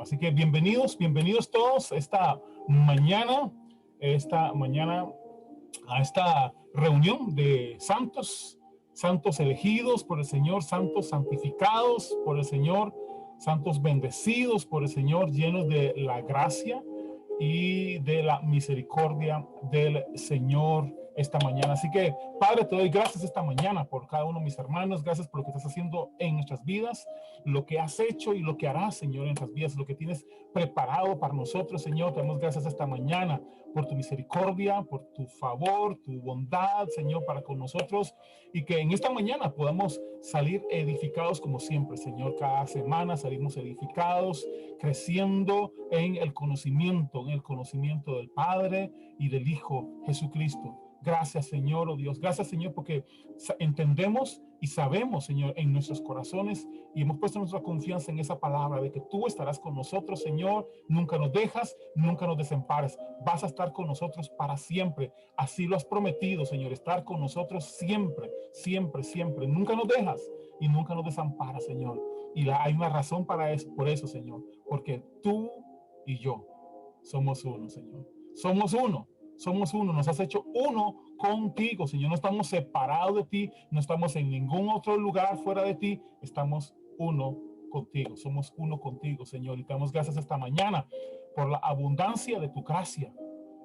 Así que bienvenidos, bienvenidos todos esta mañana a esta reunión de santos, santos elegidos por el Señor, santos santificados por el Señor, santos bendecidos por el Señor, llenos de la gracia y de la misericordia del Señor esta mañana. Así que, Padre, te doy gracias esta mañana por cada uno de mis hermanos. Gracias por lo que estás haciendo en nuestras vidas, lo que has hecho y lo que harás, Señor, en nuestras vidas, lo que tienes preparado para nosotros, Señor. Te damos gracias esta mañana por tu misericordia, por tu favor, tu bondad, Señor, para con nosotros, y que en esta mañana podamos salir edificados como siempre, Señor. Cada semana salimos edificados, creciendo en el conocimiento del Padre y del Hijo Jesucristo. Gracias, Señor, oh Dios. Gracias, Señor, porque entendemos y sabemos, Señor, en nuestros corazones, y hemos puesto nuestra confianza en esa palabra de que tú estarás con nosotros, Señor. Nunca nos dejas, nunca nos desampares. Vas a estar con nosotros para siempre. Así lo has prometido, Señor, estar con nosotros siempre, siempre, siempre. Nunca nos dejas y nunca nos desamparas, Señor. Y hay una razón para eso, por eso, Señor, porque tú y yo somos uno, Señor. Somos uno. Somos uno, nos has hecho uno contigo, Señor. No estamos separados de ti, no estamos en ningún otro lugar fuera de ti, estamos uno contigo, somos uno contigo, Señor. Y te damos gracias esta mañana por la abundancia de tu gracia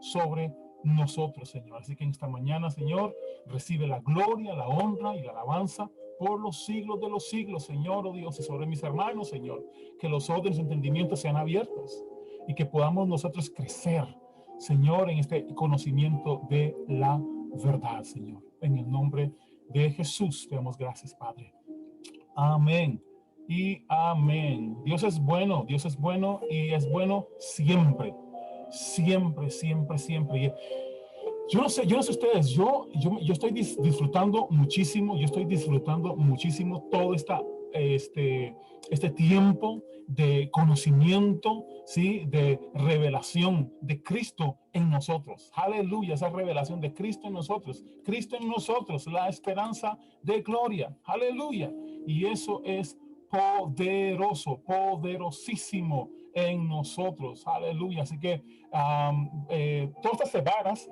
sobre nosotros, Señor. Así que en esta mañana, Señor, recibe la gloria, la honra y la alabanza por los siglos de los siglos, Señor, oh Dios, y sobre mis hermanos, Señor. Que los ojos de su entendimiento sean abiertos y que podamos nosotros crecer, Señor, en este conocimiento de la verdad, Señor. En el nombre de Jesús te damos gracias, Padre. Amén y amén. Dios es bueno y es bueno siempre. Siempre, siempre, siempre. Y yo no sé ustedes, yo estoy disfrutando muchísimo, todo este tiempo de conocimiento, ¿sí? De revelación de Cristo en nosotros. Aleluya, esa revelación de Cristo en nosotros. Cristo en nosotros, la esperanza de gloria. Aleluya. Y eso es poderoso, poderosísimo en nosotros. Aleluya. Así que todas estas semanas,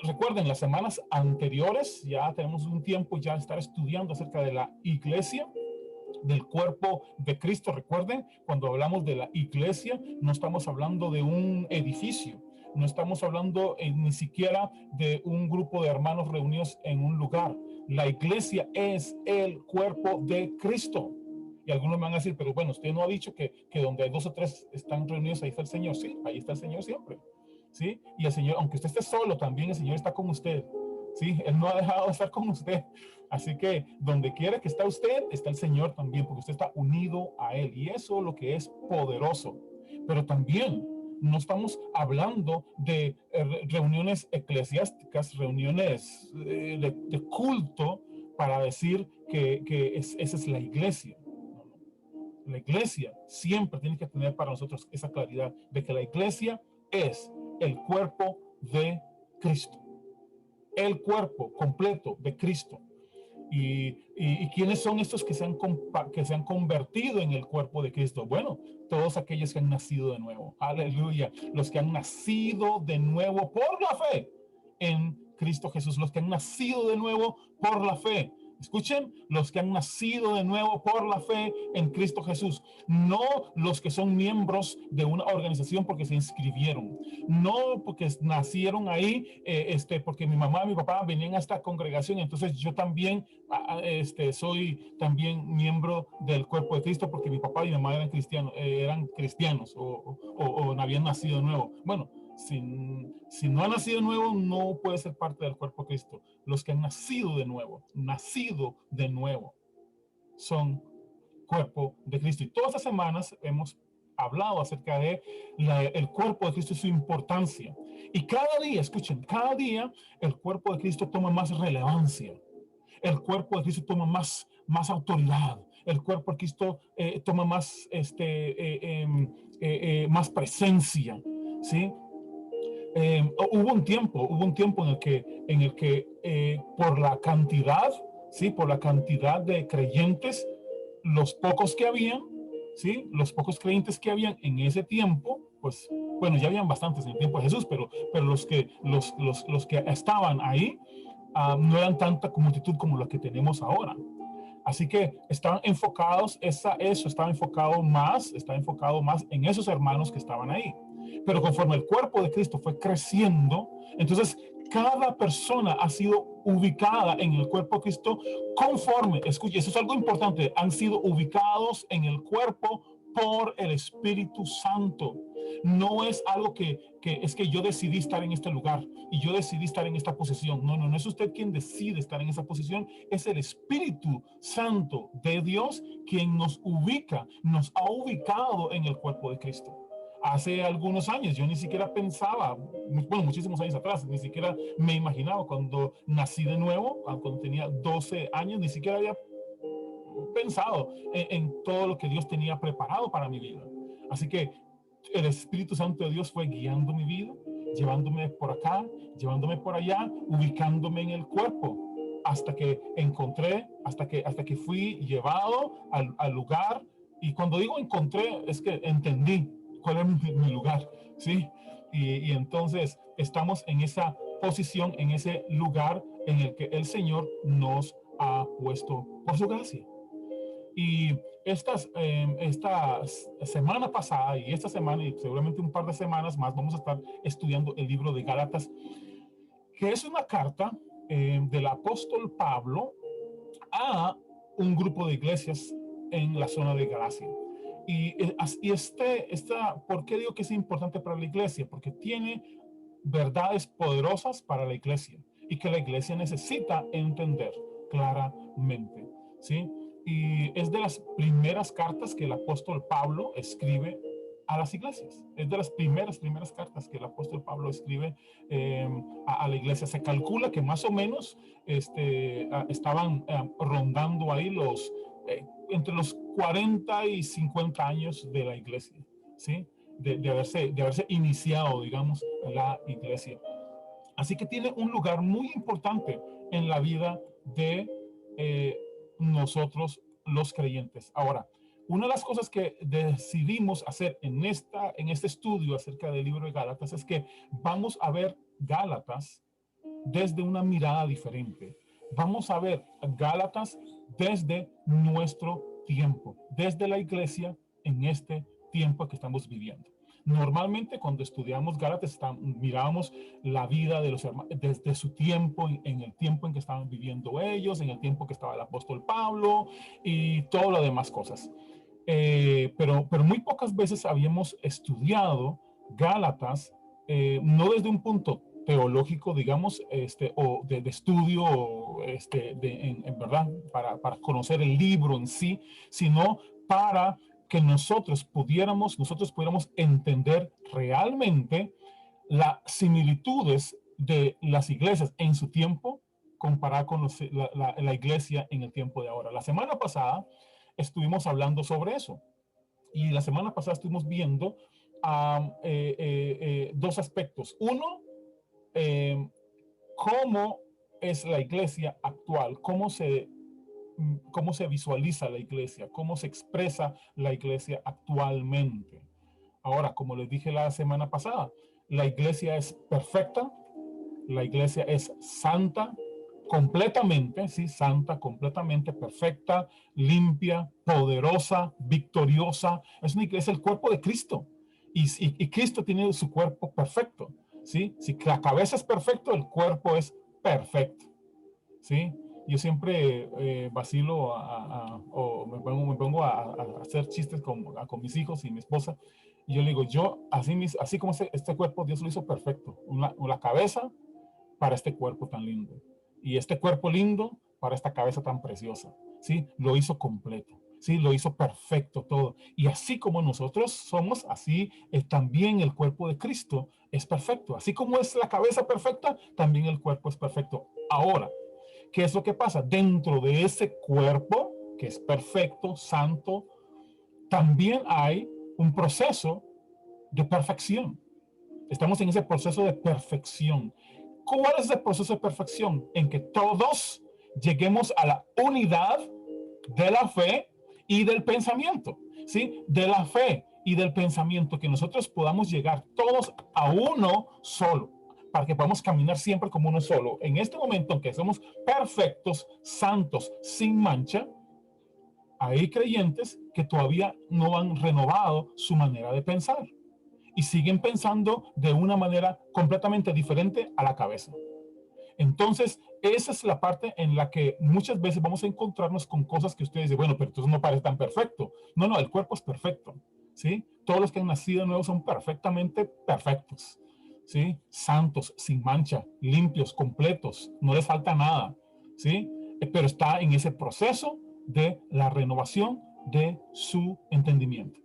recuerden, las semanas anteriores ya tenemos un tiempo ya de estar estudiando acerca de la iglesia, del cuerpo de Cristo. Recuerden, cuando hablamos de la iglesia, no estamos hablando de un edificio, no estamos hablando ni siquiera de un grupo de hermanos reunidos en un lugar. La iglesia es el cuerpo de Cristo. Y algunos me van a decir, pero bueno, usted no ha dicho que donde hay 2 o 3 están reunidos, ahí está el Señor. Sí, ahí está el Señor siempre. ¿Sí? Y el Señor, aunque usted esté solo, también el Señor está con usted. ¿Sí? Él no ha dejado de estar con usted. Así que donde quiera que está usted, está el Señor también, porque usted está unido a Él. Y eso es lo que es poderoso. Pero también no estamos hablando de reuniones eclesiásticas, reuniones de culto para decir que esa es la iglesia. La iglesia siempre tiene que tener para nosotros esa claridad de que la iglesia es el cuerpo de Cristo. El cuerpo completo de Cristo. ¿Y quiénes son estos que se han convertido en el cuerpo de Cristo? Bueno, todos aquellos que han nacido de nuevo. Aleluya. Los que han nacido de nuevo por la fe en Cristo Jesús. Los que han nacido de nuevo por la fe. Escuchen, los que han nacido de nuevo por la fe en Cristo Jesús, no los que son miembros de una organización porque se inscribieron, no porque nacieron ahí, porque mi mamá y mi papá venían a esta congregación, entonces yo también soy también miembro del cuerpo de Cristo porque mi papá y mi mamá eran cristianos o habían nacido de nuevo. Bueno, si no ha nacido de nuevo, no puede ser parte del cuerpo de Cristo. Los que han nacido de nuevo, son cuerpo de Cristo. Y todas estas semanas hemos hablado acerca de el cuerpo de Cristo y su importancia. Y cada día, escuchen, cada día el cuerpo de Cristo toma más relevancia. El cuerpo de Cristo toma más autoridad. El cuerpo de Cristo toma más, más presencia, ¿sí? Hubo un tiempo en el que por la cantidad, ¿sí? Por la cantidad de creyentes, los pocos que habían, ¿sí? Los pocos creyentes que habían en ese tiempo, pues, bueno, ya habían bastantes en el tiempo de Jesús, pero los que estaban ahí no eran tanta multitud como la que tenemos ahora. Así que estaban enfocados, estaba enfocado más en esos hermanos que estaban ahí. Pero conforme el cuerpo de Cristo fue creciendo, entonces cada persona ha sido ubicada en el cuerpo de Cristo conforme, escuche, eso es algo importante, han sido ubicados en el cuerpo por el Espíritu Santo. No es algo que es que yo decidí estar en este lugar y yo decidí estar en esta posición. No, no es usted quien decide estar en esa posición, es el Espíritu Santo de Dios quien nos ubica, nos ha ubicado en el cuerpo de Cristo. Hace algunos años yo ni siquiera pensaba, bueno, muchísimos años atrás, ni siquiera me imaginaba cuando nací de nuevo, cuando tenía 12 años, ni siquiera había pensado en todo lo que Dios tenía preparado para mi vida. Así que el Espíritu Santo de Dios fue guiando mi vida, llevándome por acá, llevándome por allá, ubicándome en el cuerpo, hasta que encontré, hasta que fui llevado al lugar. Y cuando digo encontré, es que entendí cuál es mi lugar, ¿sí? Y entonces estamos en esa posición, en ese lugar en el que el Señor nos ha puesto por su gracia. Y esta semana pasada y esta semana y seguramente un par de semanas más vamos a estar estudiando el libro de Gálatas, que es una carta del apóstol Pablo a un grupo de iglesias en la zona de Galacia. ¿Por qué digo que es importante para la iglesia? Porque tiene verdades poderosas para la iglesia y que la iglesia necesita entender claramente, ¿sí? Y es de las primeras cartas que el apóstol Pablo escribe a las iglesias. Es de las primeras cartas que el apóstol Pablo escribe a la iglesia. Se calcula que más o menos estaban rondando ahí entre los 40 y 50 años de la iglesia, ¿sí? De haberse iniciado, digamos, la iglesia. Así que tiene un lugar muy importante en la vida de nosotros los creyentes. Ahora, una de las cosas que decidimos hacer en este estudio acerca del libro de Gálatas es que vamos a ver Gálatas desde una mirada diferente. Vamos a ver Gálatas desde nuestro tiempo, desde la iglesia en este tiempo que estamos viviendo. Normalmente cuando estudiamos Gálatas mirábamos la vida de los hermanos desde su tiempo, en el tiempo en que estaban viviendo ellos, en el tiempo que estaba el apóstol Pablo y todo lo demás cosas. Pero muy pocas veces habíamos estudiado Gálatas, no desde un punto teológico, digamos, o de estudio, en verdad, para conocer el libro en sí, sino para que nosotros pudiéramos entender realmente las similitudes de las iglesias en su tiempo comparada con la iglesia en el tiempo de ahora. La semana pasada estuvimos hablando sobre eso y la semana pasada estuvimos viendo dos aspectos. Uno, cómo es la iglesia actual, cómo se visualiza la iglesia, cómo se expresa la iglesia actualmente. Ahora, como les dije la semana pasada, la iglesia es perfecta, la iglesia es santa, completamente, sí, santa, completamente perfecta, limpia, poderosa, victoriosa. Es una iglesia, el cuerpo de Cristo. Y Cristo tiene su cuerpo perfecto, ¿sí? Si la cabeza es perfecta, el cuerpo es perfecto, ¿sí? Yo siempre vacilo o me pongo a hacer chistes con mis hijos y mi esposa. Y yo le digo, así como este cuerpo, Dios lo hizo perfecto. La cabeza para este cuerpo tan lindo. Y este cuerpo lindo para esta cabeza tan preciosa. ¿Sí? Lo hizo completo. ¿Sí? Lo hizo perfecto todo. Y así como nosotros somos, así también el cuerpo de Cristo es perfecto. Así como es la cabeza perfecta, también el cuerpo es perfecto. Ahora, ¿qué es lo que pasa? Dentro de ese cuerpo, que es perfecto, santo, también hay un proceso de perfección. Estamos en ese proceso de perfección. ¿Cuál es el proceso de perfección? En que todos lleguemos a la unidad de la fe y del pensamiento. ¿sí? De la fe y del pensamiento, que nosotros podamos llegar todos a uno solo, para que podamos caminar siempre como uno solo. En este momento, aunque somos perfectos, santos, sin mancha, hay creyentes que todavía no han renovado su manera de pensar y siguen pensando de una manera completamente diferente a la cabeza. Entonces, esa es la parte en la que muchas veces vamos a encontrarnos con cosas que ustedes dicen, bueno, pero entonces no parece tan perfecto. No, no, el cuerpo es perfecto, ¿sí? Todos los que han nacido de nuevo son perfectamente perfectos, ¿sí? Santos, sin mancha, limpios, completos, no les falta nada, ¿sí? Pero está en ese proceso de la renovación de su entendimiento.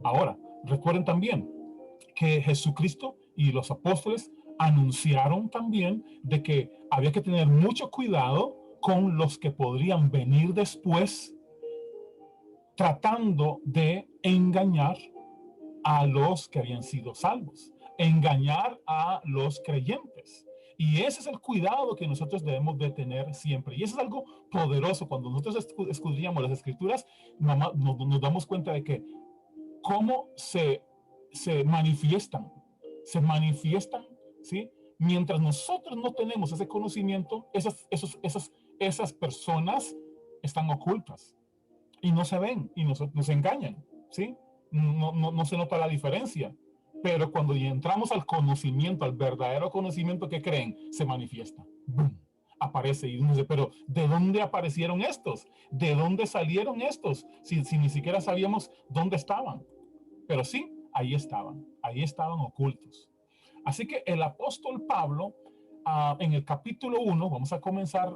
Ahora, recuerden también que Jesucristo y los apóstoles anunciaron también de que había que tener mucho cuidado con los que podrían venir después tratando de engañar a los que habían sido salvos, engañar a los creyentes. Y ese es el cuidado que nosotros debemos de tener siempre. Y eso es algo poderoso. Cuando nosotros escudriñamos las escrituras, nos damos cuenta de que cómo se manifiestan, ¿sí? Mientras nosotros no tenemos ese conocimiento, esas personas están ocultas y no se ven y nos engañan, ¿sí? No se nota la diferencia. Pero cuando entramos al conocimiento, al verdadero conocimiento, ¿qué creen? Se manifiesta. ¡Bum! Aparece y uno dice, pero ¿de dónde aparecieron estos? ¿De dónde salieron estos? Si ni siquiera sabíamos dónde estaban. Pero sí, ahí estaban ocultos. Así que el apóstol Pablo, en el capítulo 1, vamos a comenzar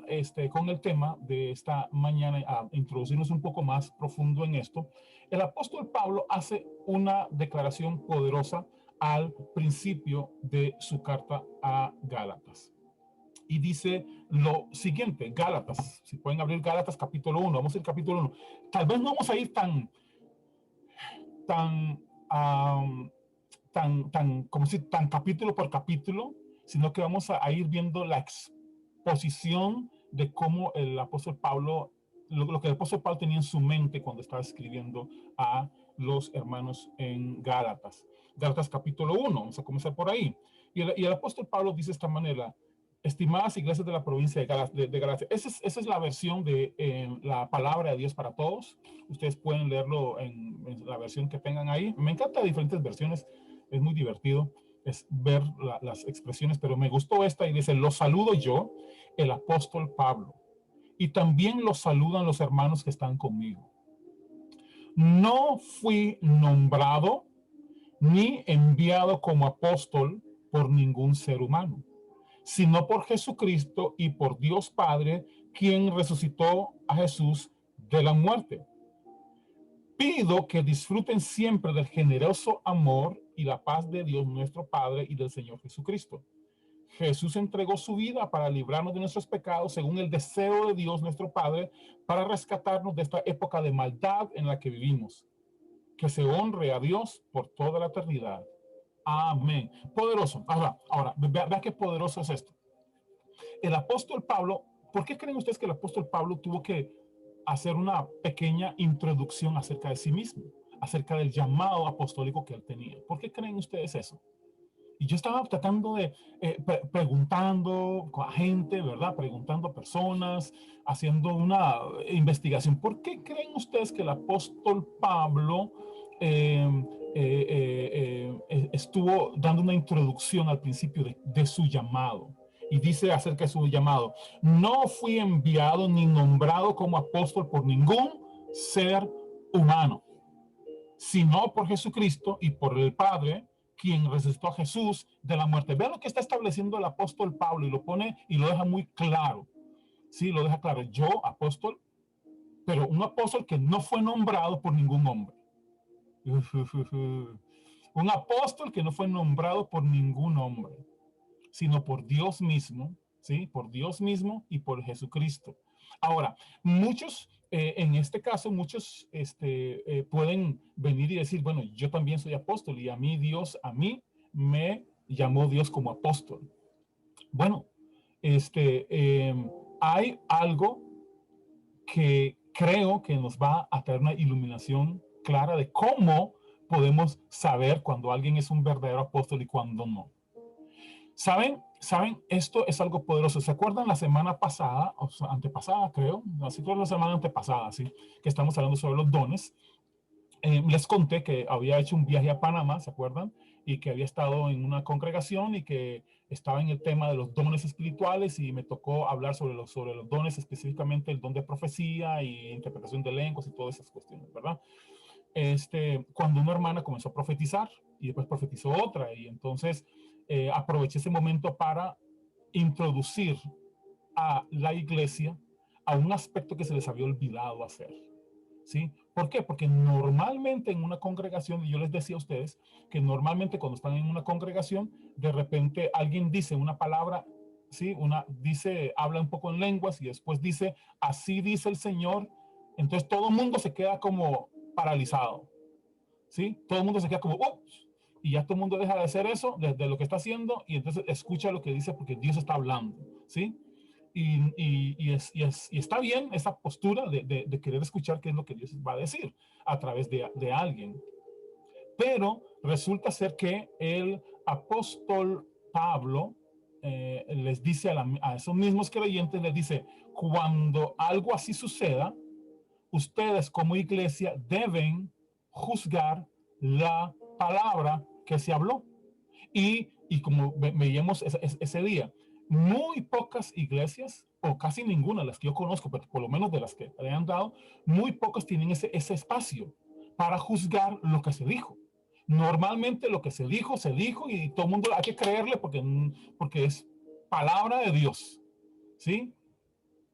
con el tema de esta mañana, a introducirnos un poco más profundo en esto. El apóstol Pablo hace una declaración poderosa al principio de su carta a Gálatas. Y dice lo siguiente, Gálatas, si pueden abrir Gálatas capítulo 1, vamos al capítulo 1. Tal vez no vamos a ir tan, um, como si tan capítulo por capítulo, sino que vamos a ir viendo la exposición de cómo el apóstol Pablo, lo que el apóstol Pablo tenía en su mente cuando estaba escribiendo a los hermanos en Gálatas. Gálatas capítulo 1, vamos a comenzar por ahí. Y el apóstol Pablo dice de esta manera: estimadas iglesias de la provincia de Galacia. Esa es la versión de la palabra de Dios para todos. Ustedes pueden leerlo en la versión que tengan ahí. Me encanta diferentes versiones, es muy divertido es ver las expresiones, pero me gustó esta y dice: los saludo yo, el apóstol Pablo, y también los saludan los hermanos que están conmigo. No fui nombrado ni enviado como apóstol por ningún ser humano, sino por Jesucristo y por Dios Padre, quien resucitó a Jesús de la muerte. Pido que disfruten siempre del generoso amor y la paz de Dios nuestro Padre y del Señor Jesucristo. Jesús entregó su vida para librarnos de nuestros pecados según el deseo de Dios nuestro Padre, para rescatarnos de esta época de maldad en la que vivimos. Que se honre a Dios por toda la eternidad. Amén. Poderoso. Ahora vea qué poderoso es esto. El apóstol Pablo, ¿por qué creen ustedes que el apóstol Pablo tuvo que hacer una pequeña introducción acerca de sí mismo, acerca del llamado apostólico que él tenía? ¿Por qué creen ustedes eso? Y yo estaba tratando de preguntando a gente, ¿verdad? Preguntando a personas, haciendo una investigación. ¿Por qué creen ustedes que el apóstol Pablo eh, estuvo dando una introducción al principio de su llamado? Y dice acerca de su llamado: no fui enviado ni nombrado como apóstol por ningún ser humano, sino por Jesucristo y por el Padre, quien resucitó a Jesús de la muerte. Vean lo que está estableciendo el apóstol Pablo, y lo pone y lo deja muy claro. Sí, lo deja claro. Yo, apóstol, pero un apóstol que no fue nombrado por ningún hombre. Un apóstol que no fue nombrado por ningún hombre, sino por Dios mismo, ¿sí? Por Dios mismo y por Jesucristo. Ahora, muchos, en este caso, muchos pueden venir y decir, bueno, yo también soy apóstol y a mí me llamó Dios como apóstol. Bueno, hay algo que creo que nos va a traer una iluminación clara de cómo podemos saber cuando alguien es un verdadero apóstol y cuando no. ¿Saben? Esto es algo poderoso. ¿Se acuerdan la semana pasada, o sea, antepasada, creo? Así fue la semana antepasada, ¿sí? Que estamos hablando sobre los dones. Les conté que había hecho un viaje a Panamá, ¿se acuerdan? Y que había estado en una congregación y que estaba en el tema de los dones espirituales y me tocó hablar sobre los dones, específicamente el don de profecía y interpretación de lenguas y todas esas cuestiones, ¿verdad? Cuando una hermana comenzó a profetizar y después profetizó otra y entonces aproveché ese momento para introducir a la iglesia a un aspecto que se les había olvidado hacer. ¿Sí? ¿Por qué? Porque normalmente en una congregación, y yo les decía a ustedes, que normalmente cuando están en una congregación, de repente alguien dice una palabra, ¿sí? Habla un poco en lenguas y después dice, así dice el Señor. Entonces todo el mundo se queda como paralizado, ¿sí? Todo el mundo se queda como, ups, y ya todo el mundo deja de hacer eso, de lo que está haciendo, y entonces escucha lo que dice porque Dios está hablando, ¿sí? Y está bien esa postura de querer escuchar qué es lo que Dios va a decir a través de alguien. Pero resulta ser que el apóstol Pablo les dice a esos mismos creyentes, les dice, cuando algo así suceda, ustedes como iglesia deben juzgar la palabra que se habló. Y como veíamos ese día, muy pocas iglesias, o casi ninguna, las que yo conozco, pero por lo menos de las que le han dado, muy pocas tienen ese espacio para juzgar lo que se dijo. Normalmente lo que se dijo y todo el mundo hay que creerle porque es palabra de Dios, ¿sí?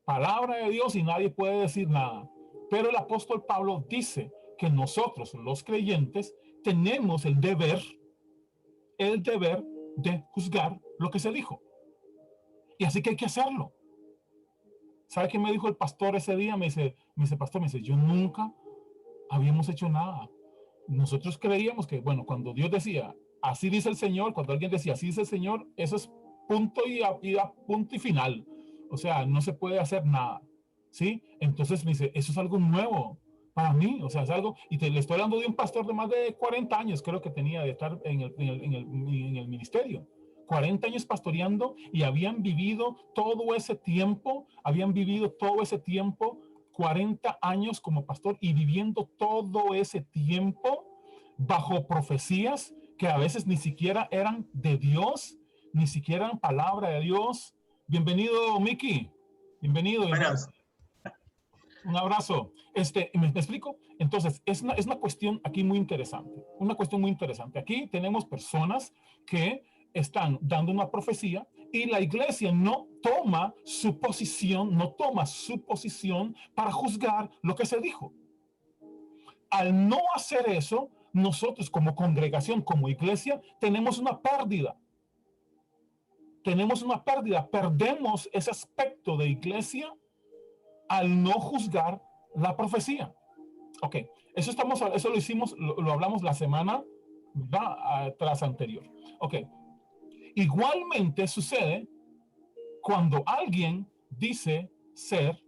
Palabra de Dios y nadie puede decir nada. Pero el apóstol Pablo dice que nosotros, los creyentes, tenemos el deber de juzgar lo que se dijo. Y así que hay que hacerlo. ¿Sabe qué me dijo el pastor ese día? Pastor, yo nunca habíamos hecho nada. Nosotros creíamos que, bueno, cuando Dios decía, así dice el Señor, cuando alguien decía, así dice el Señor, eso es punto punto y final. O sea, no se puede hacer nada. ¿Sí? Entonces me dice, eso es algo nuevo para mí, o sea, es algo, y le estoy hablando de un pastor de más de 40 años, creo que tenía de estar en el ministerio. 40 años pastoreando y habían vivido todo ese tiempo, 40 años como pastor y viviendo todo ese tiempo bajo profecías que a veces ni siquiera eran de Dios, ni siquiera eran palabra de Dios. Bienvenido, Mickey. Bienvenido. Buenas. Un abrazo. ¿Me explico? Entonces, es una cuestión aquí muy interesante. Una cuestión muy interesante. Aquí tenemos personas que están dando una profecía y la iglesia no toma su posición para juzgar lo que se dijo. Al no hacer eso, nosotros como congregación, como iglesia, tenemos una pérdida. Perdemos ese aspecto de iglesia al no juzgar la profecía. Ok, eso lo hicimos, lo hablamos la semana tras anterior. Ok, igualmente sucede cuando alguien dice ser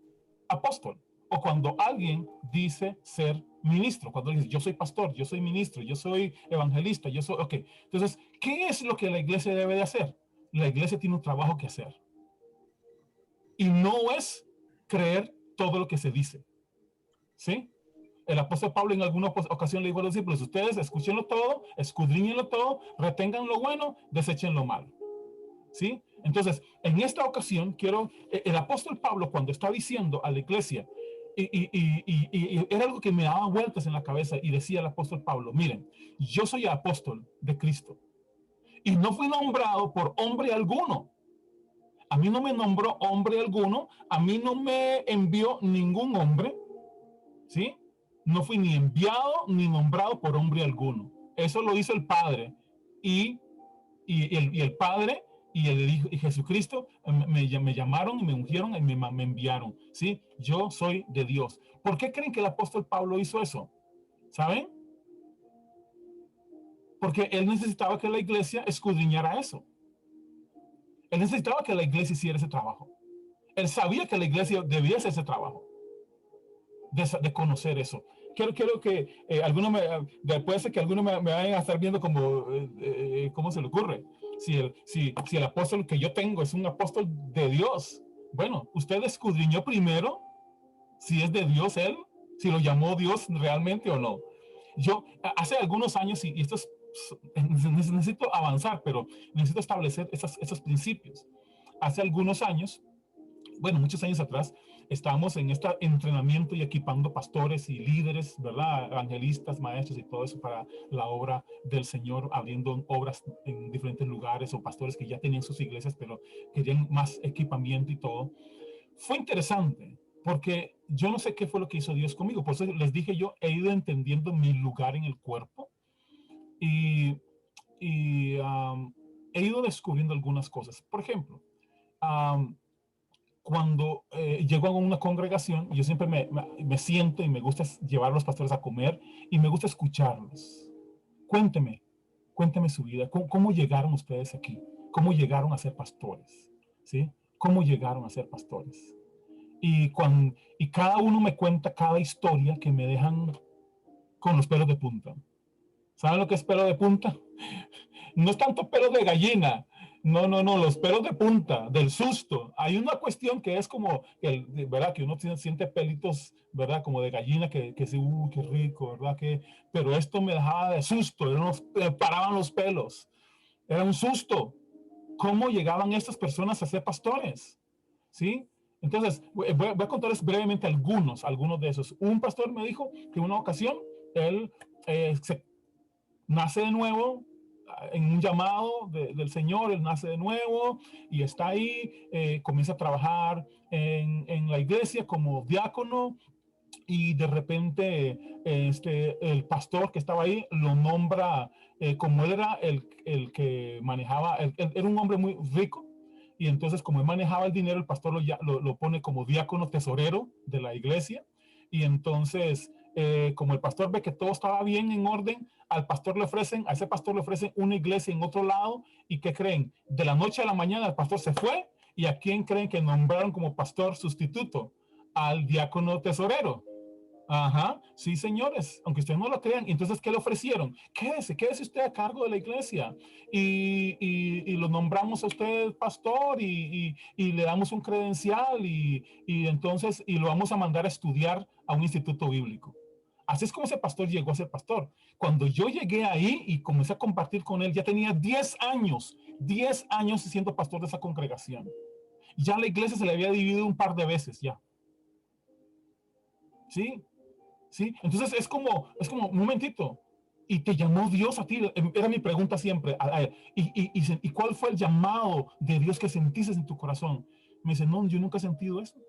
apóstol o cuando alguien dice ser ministro, cuando dice yo soy pastor, yo soy ministro, yo soy evangelista, ok. Entonces, ¿qué es lo que la iglesia debe de hacer? La iglesia tiene un trabajo que hacer y no es creer todo lo que se dice, ¿sí? El apóstol Pablo en alguna ocasión le dijo a los discípulos, ustedes escúchenlo todo, escudriñenlo todo, retengan lo bueno, desechen lo malo. ¿Sí? Entonces, en esta ocasión, el apóstol Pablo cuando está diciendo a la iglesia, y era algo que me daba vueltas en la cabeza, y decía el apóstol Pablo, miren, yo soy apóstol de Cristo, y no fui nombrado por hombre alguno. A mí no me nombró hombre alguno, a mí no me envió ningún hombre, ¿sí? No fui ni enviado ni nombrado por hombre alguno. Eso lo hizo el Padre. Y el Padre y Jesucristo me llamaron y me ungieron y me enviaron. ¿Sí? Yo soy de Dios. ¿Por qué creen que el apóstol Pablo hizo eso? ¿Saben? Porque él necesitaba que la iglesia escudriñara eso. Él necesitaba que la iglesia hiciera ese trabajo. Él sabía que la iglesia debía hacer ese trabajo. De conocer eso. quiero que algunos después de que algunos me vayan a estar viendo como, ¿cómo se le ocurre? Si el apóstol que yo tengo es un apóstol de Dios, bueno, usted escudriñó primero si es de Dios él, si lo llamó Dios realmente o no. Yo, hace algunos años, y esto es, necesito avanzar, pero necesito establecer esos principios. Hace algunos años, bueno, muchos años atrás, estábamos en este entrenamiento y equipando pastores y líderes, ¿verdad? Evangelistas, maestros y todo eso para la obra del Señor, abriendo obras en diferentes lugares, o pastores que ya tenían sus iglesias, pero querían más equipamiento y todo. Fue interesante, porque yo no sé qué fue lo que hizo Dios conmigo. Por eso les dije, yo he ido entendiendo mi lugar en el cuerpo y, y he ido descubriendo algunas cosas. Por ejemplo, um, cuando llego a una congregación, yo siempre me siento y me gusta llevar a los pastores a comer y me gusta escucharlos. Cuénteme, cuénteme su vida. ¿Cómo llegaron ustedes aquí? ¿Cómo llegaron a ser pastores? ¿Sí? ¿Cómo llegaron a ser pastores? Y cada uno me cuenta cada historia que me dejan con los pelos de punta. ¿Saben lo que es pelo de punta? No es tanto pelo de gallina, no, no, no, los pelos de punta, del susto. Hay una cuestión que es como, ¿verdad? Que uno siente pelitos, ¿verdad? Como de gallina, que sí, qué rico, ¿verdad? Pero esto me dejaba de susto, me paraban los pelos. Era un susto. ¿Cómo llegaban estas personas a ser pastores? ¿Sí? Entonces, voy a contarles brevemente algunos de esos. Un pastor me dijo que en una ocasión él se nace de nuevo en un llamado del Señor, él nace de nuevo y está ahí, comienza a trabajar en la iglesia como diácono y de repente el pastor que estaba ahí lo nombra, como él era el que manejaba, él era un hombre muy rico, y entonces como él manejaba el dinero, el pastor lo pone como diácono tesorero de la iglesia, y entonces como el pastor ve que todo estaba bien en orden, a ese pastor le ofrecen una iglesia en otro lado, y ¿qué creen? De la noche a la mañana el pastor se fue, y ¿a quién creen que nombraron como pastor sustituto? Al diácono tesorero. Ajá, sí, señores, aunque ustedes no lo crean. Entonces, ¿qué le ofrecieron? Quédese usted a cargo de la iglesia y lo nombramos a usted pastor y le damos un credencial y entonces y lo vamos a mandar a estudiar a un instituto bíblico. Así es como ese pastor llegó a ser pastor. Cuando yo llegué ahí y comencé a compartir con él, ya tenía 10 años siendo pastor de esa congregación. Ya la iglesia se le había dividido un par de veces ya. ¿Sí? ¿Sí? Entonces es como, un momentito, y te llamó Dios a ti, era mi pregunta siempre, ¿y cuál fue el llamado de Dios que sentiste en tu corazón? Me dice, no, yo nunca he sentido eso.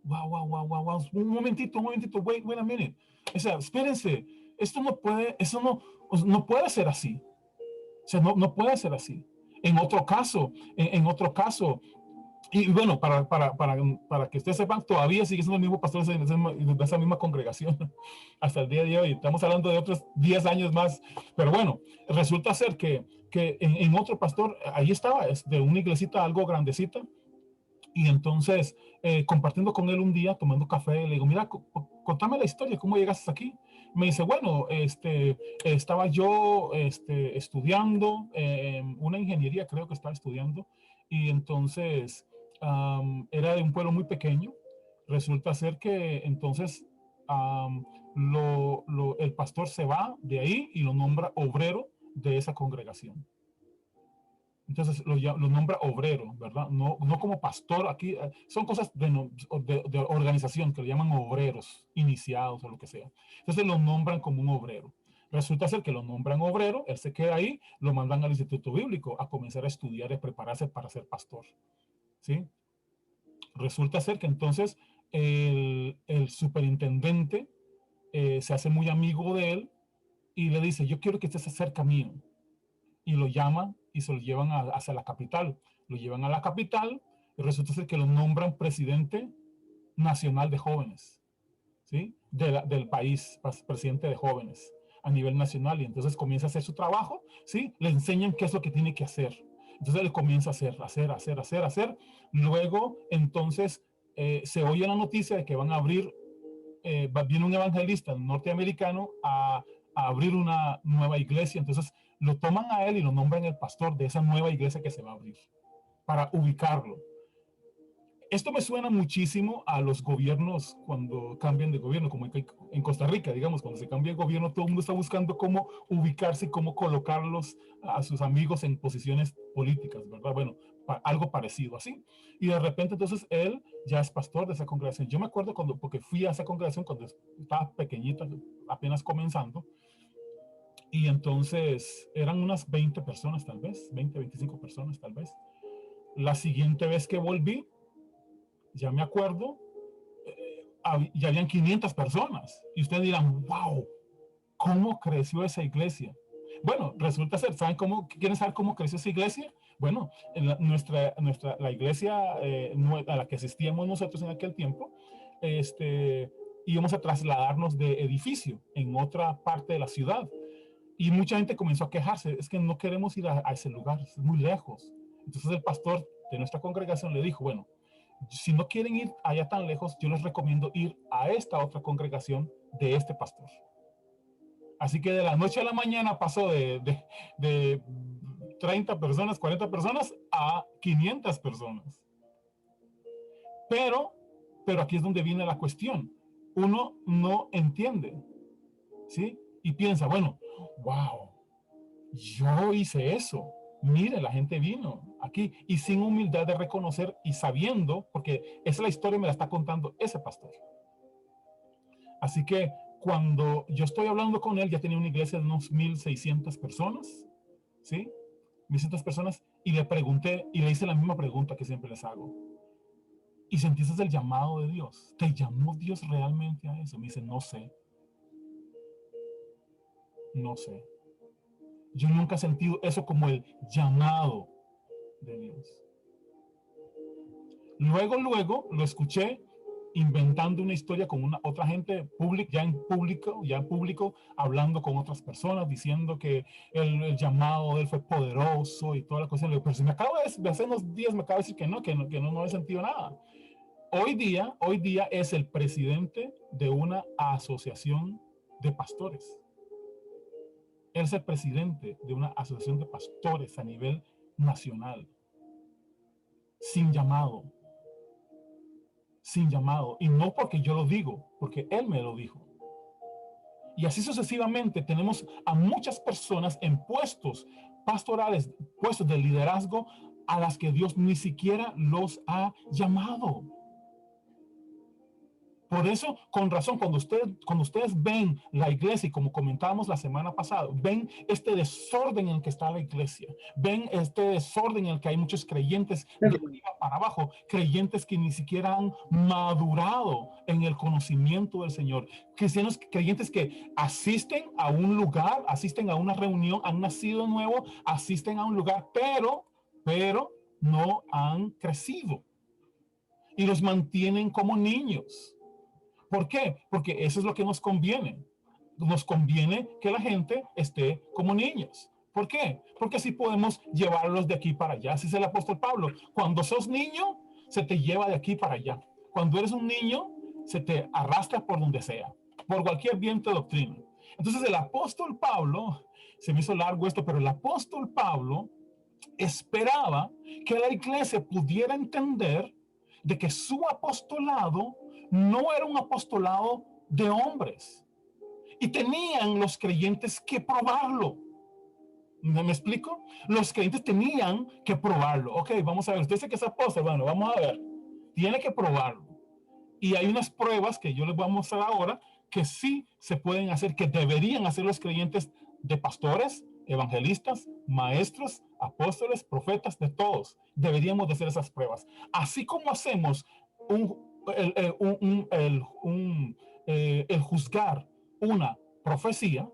Wow, wow, wow, wow, wow, un momentito, wait a minute. O sea, espérense, esto no puede, eso no puede ser así. O sea, no puede ser así. En otro caso, y bueno, para que ustedes sepan, todavía sigue siendo el mismo pastor de esa misma congregación hasta el día de hoy. Estamos hablando de otros 10 años más. Pero bueno, resulta ser que en otro pastor, ahí estaba, es de una iglesita algo grandecita. Y entonces, compartiendo con él un día, tomando café, le digo, mira, contame la historia, ¿cómo llegaste aquí? Me dice, bueno, estaba yo estudiando, una ingeniería creo que estaba estudiando, y entonces era de un pueblo muy pequeño. Resulta ser que entonces um, el pastor se va de ahí y lo nombra obrero de esa congregación. Entonces lo nombra obrero, ¿verdad? No como pastor. Aquí son cosas de organización que le llaman obreros, iniciados o lo que sea. Entonces lo nombran como un obrero. Resulta ser que lo nombran obrero, él se queda ahí, lo mandan al Instituto Bíblico a comenzar a estudiar y prepararse para ser pastor. ¿Sí? Resulta ser que entonces el superintendente se hace muy amigo de él y le dice, yo quiero que estés cerca mío, y lo llaman y se lo llevan hacia la capital. Lo llevan a la capital y resulta ser que lo nombran presidente nacional de jóvenes, ¿sí? Del país, presidente de jóvenes a nivel nacional. Y entonces comienza a hacer su trabajo, ¿sí? Le enseñan qué es lo que tiene que hacer. Entonces él comienza a hacer. Luego, entonces, se oye la noticia de que van a abrir, viene un evangelista norteamericano a abrir una nueva iglesia. Entonces lo toman a él y lo nombran el pastor de esa nueva iglesia que se va a abrir, para ubicarlo. Esto me suena muchísimo a los gobiernos cuando cambian de gobierno, como en Costa Rica, digamos, cuando se cambia de gobierno, todo el mundo está buscando cómo ubicarse y cómo colocarlos a sus amigos en posiciones políticas, ¿verdad? Bueno, algo parecido así. Y de repente, entonces, él ya es pastor de esa congregación. Yo me acuerdo porque fui a esa congregación cuando estaba pequeñita, apenas comenzando, y entonces eran unas 20 personas tal vez, 20, 25 personas tal vez. La siguiente vez que volví, ya me acuerdo, ya habían 500 personas. Y ustedes dirán, wow, ¿cómo creció esa iglesia? Bueno, resulta ser, ¿quieren saber cómo creció esa iglesia? Bueno, la iglesia a la que asistíamos nosotros en aquel tiempo, íbamos a trasladarnos de edificio en otra parte de la ciudad. Y mucha gente comenzó a quejarse, es que no queremos ir a ese lugar, es muy lejos. Entonces el pastor de nuestra congregación le dijo, bueno, si no quieren ir allá tan lejos, yo les recomiendo ir a esta otra congregación de este pastor. Así que de la noche a la mañana pasó de 30 personas, 40 personas a 500 personas. Pero aquí es donde viene la cuestión. Uno no entiende, ¿sí? Y piensa, bueno, wow, yo hice eso. Mire, la gente vino aquí y sin humildad de reconocer y sabiendo, porque esa es la historia, me la está contando ese pastor. Así que cuando yo estoy hablando con él, ya tenía una iglesia de unos 1,600 personas, ¿sí? 1,600 personas, y le pregunté, y le hice la misma pregunta que siempre les hago. ¿Y sentiste el llamado de Dios? ¿Te llamó Dios realmente a eso? Me dice, no sé. No sé. Yo nunca he sentido eso como el llamado de Dios. Luego lo escuché inventando una historia con otra gente ya en público, hablando con otras personas, diciendo que el llamado de él fue poderoso y toda la cuestión. Pero si me acabo de hace unos días me acabo de decir que no he sentido nada. Hoy día es el presidente de una asociación de pastores. Él es el presidente de una asociación de pastores a nivel nacional. Sin llamado. Sin llamado. Y no porque yo lo digo, porque él me lo dijo. Y así sucesivamente tenemos a muchas personas en puestos pastorales, puestos de liderazgo, a las que Dios ni siquiera los ha llamado. Por eso, con razón, cuando ustedes ven la iglesia, y como comentábamos la semana pasada, ven este desorden en el que está la iglesia, ven este desorden en el que hay muchos creyentes de arriba para abajo, creyentes que ni siquiera han madurado en el conocimiento del Señor, creyentes que asisten a un lugar, asisten a una reunión, han nacido nuevo, asisten a un lugar, pero no han crecido y los mantienen como niños. ¿Por qué? Porque eso es lo que nos conviene. Nos conviene que la gente esté como niños. ¿Por qué? Porque así podemos llevarlos de aquí para allá. Así es el apóstol Pablo. Cuando sos niño, se te lleva de aquí para allá. Cuando eres un niño, se te arrastra por donde sea, por cualquier viento de doctrina. Entonces el apóstol Pablo, se me hizo largo esto, pero el apóstol Pablo esperaba que la iglesia pudiera entender de que su apostolado no era un apostolado de hombres y tenían los creyentes que probarlo. ¿Me explico? Los creyentes tenían que probarlo. Ok, vamos a ver, usted dice que es apóstol, bueno, vamos a ver, tiene que probarlo. Y hay unas pruebas que yo les voy a mostrar ahora que sí se pueden hacer, que deberían hacer los creyentes de pastores, evangelistas, maestros, apóstoles, profetas, de todos. Deberíamos de hacer esas pruebas. Así como hacemos el juzgar una profecía,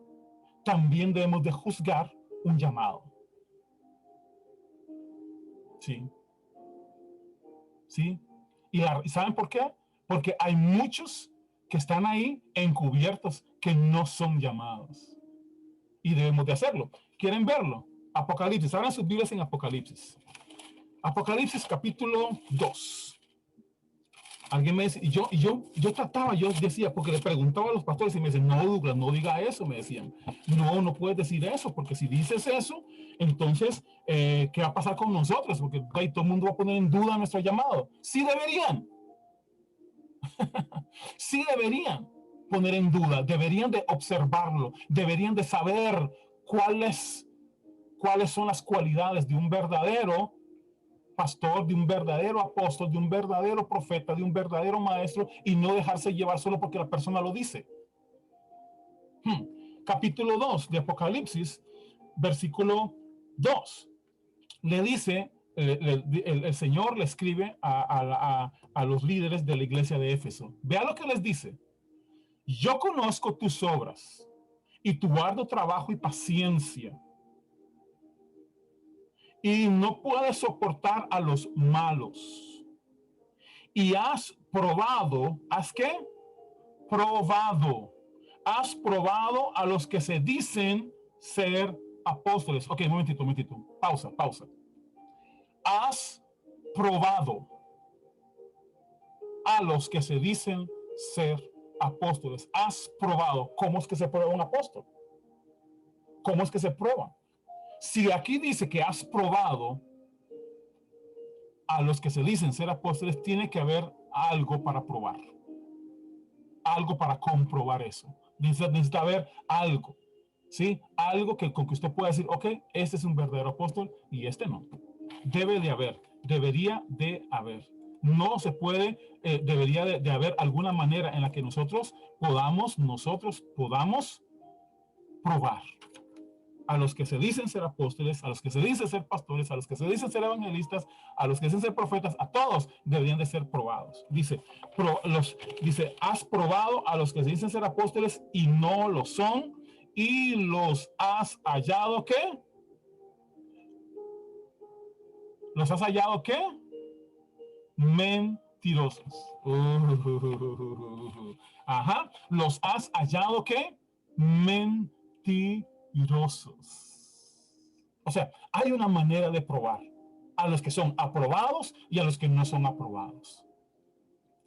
también debemos de juzgar un llamado. Sí. ¿Sí? ¿Y saben por qué? Porque hay muchos que están ahí encubiertos, que no son llamados. Y debemos de hacerlo. ¿Quieren verlo? Apocalipsis. Abran sus Biblias en Apocalipsis. Apocalipsis capítulo 2. Alguien me decía, yo trataba, yo decía, porque le preguntaba a los pastores y me decían, no, Douglas, no diga eso, me decían. No, no puedes decir eso, porque si dices eso, entonces, ¿qué va a pasar con nosotros? Porque ahí todo el mundo va a poner en duda nuestro llamado. Sí deberían, sí deberían poner en duda, deberían de observarlo, deberían de saber cuáles son las cualidades de un verdadero pastor, de un verdadero apóstol, de un verdadero profeta, de un verdadero maestro, y no dejarse llevar solo porque la persona lo dice. Capítulo 2 de Apocalipsis, versículo 2, le dice, el Señor le escribe a los líderes de la iglesia de Éfeso. Vea lo que les dice. Yo conozco tus obras y tu arduo trabajo y paciencia, y no puedes soportar a los malos. Y has probado, ¿has qué? Probado. Has probado a los que se dicen ser apóstoles. Ok, momentito. Pausa. Has probado a los que se dicen ser apóstoles. Has probado. ¿Cómo es que se prueba un apóstol? ¿Cómo es que se prueba? Si aquí dice que has probado a los que se dicen ser apóstoles, tiene que haber algo para probar, algo para comprobar eso. Necesita haber algo, ¿sí? Algo con que usted pueda decir, ok, este es un verdadero apóstol y este no. Debe de haber, debería de haber. No se puede, debería de haber alguna manera en la que nosotros podamos probar a los que se dicen ser apóstoles, a los que se dicen ser pastores, a los que se dicen ser evangelistas, a los que dicen ser profetas, a todos deberían de ser probados. Dice, has probado a los que se dicen ser apóstoles y no lo son, y los has hallado, ¿qué? ¿Los has hallado qué? Mentirosos. Ajá, los has hallado ¿qué? Mentirosos. O sea, hay una manera de probar a los que son aprobados y a los que no son aprobados.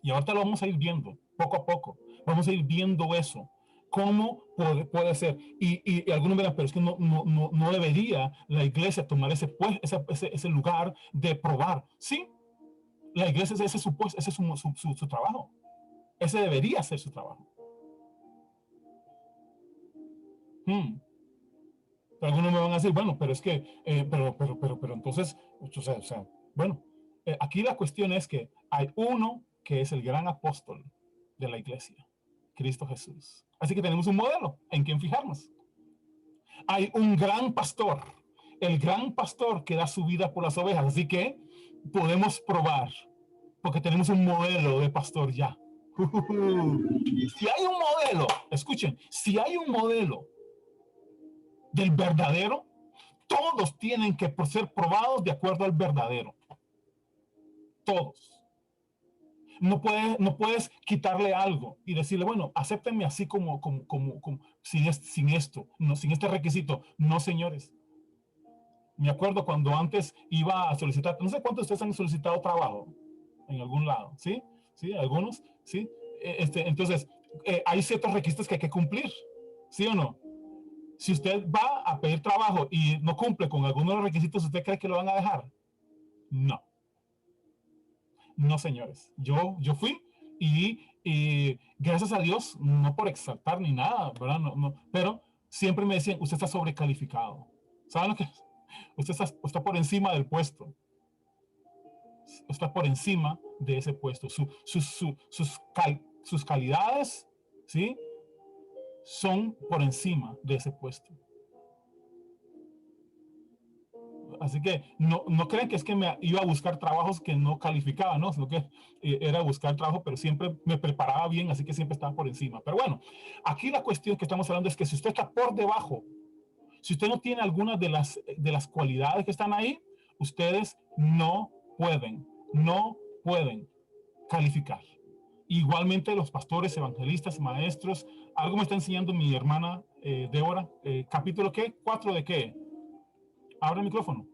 Y ahorita lo vamos a ir viendo, poco a poco. Vamos a ir viendo eso. ¿Cómo puede ser? Y algunos dirán, pero es que no debería la iglesia tomar ese lugar de probar. Sí, la iglesia, ese es su trabajo. Ese debería ser su trabajo. Pero algunos me van a decir, bueno, pero es que, pero entonces, o sea, bueno, aquí la cuestión es que hay uno que es el gran apóstol de la iglesia, Cristo Jesús. Así que tenemos un modelo en quien fijarnos. Hay un gran pastor, el gran pastor que da su vida por las ovejas. Así que podemos probar, porque tenemos un modelo de pastor ya. Si hay un modelo, escuchen, si hay un modelo del verdadero, todos tienen que ser probados de acuerdo al verdadero. Todos. No puedes quitarle algo y decirle, bueno, acéptenme así como sin esto, no, sin este requisito. No, señores. Me acuerdo cuando antes iba a solicitar, no sé cuántos de ustedes han solicitado trabajo en algún lado, ¿sí? ¿Sí? Algunos, ¿sí? Entonces, hay ciertos requisitos que hay que cumplir, ¿sí o no? Si usted va a pedir trabajo y no cumple con algunos de los requisitos, ¿usted cree que lo van a dejar? No. No, señores. Yo fui y gracias a Dios, no por exaltar ni nada, ¿verdad? No, pero siempre me decían, usted está sobrecalificado. ¿Saben lo que es? Usted está por encima del puesto. Está por encima de ese puesto. Sus calidades, ¿sí? Son por encima de ese puesto. Así que no creen que es que me iba a buscar trabajos que no calificaba, ¿no? Sino que era buscar trabajo, pero siempre me preparaba bien, así que siempre estaba por encima. Pero bueno, aquí la cuestión que estamos hablando es que si usted está por debajo, si usted no tiene algunas de las cualidades que están ahí, ustedes no pueden calificar. Igualmente los pastores, evangelistas, maestros. Algo me está enseñando mi hermana Débora. ¿Capítulo qué? ¿4 de qué? Abre el micrófono.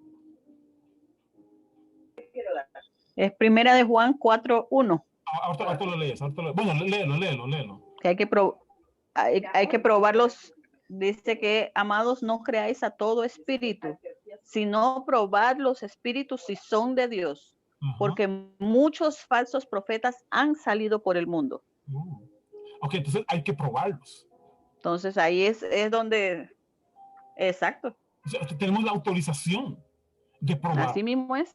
Es Primera de Juan 4:1. ahorita lo lees, bueno, léelo. Que hay que probarlos. Dice que, amados, no creáis a todo espíritu, sino probar los espíritus si son de Dios, Ajá. porque muchos falsos profetas han salido por el mundo. Uh. Ok, entonces hay que probarlos. Entonces ahí es donde, exacto, O sea, tenemos la autorización de probar, así mismo es.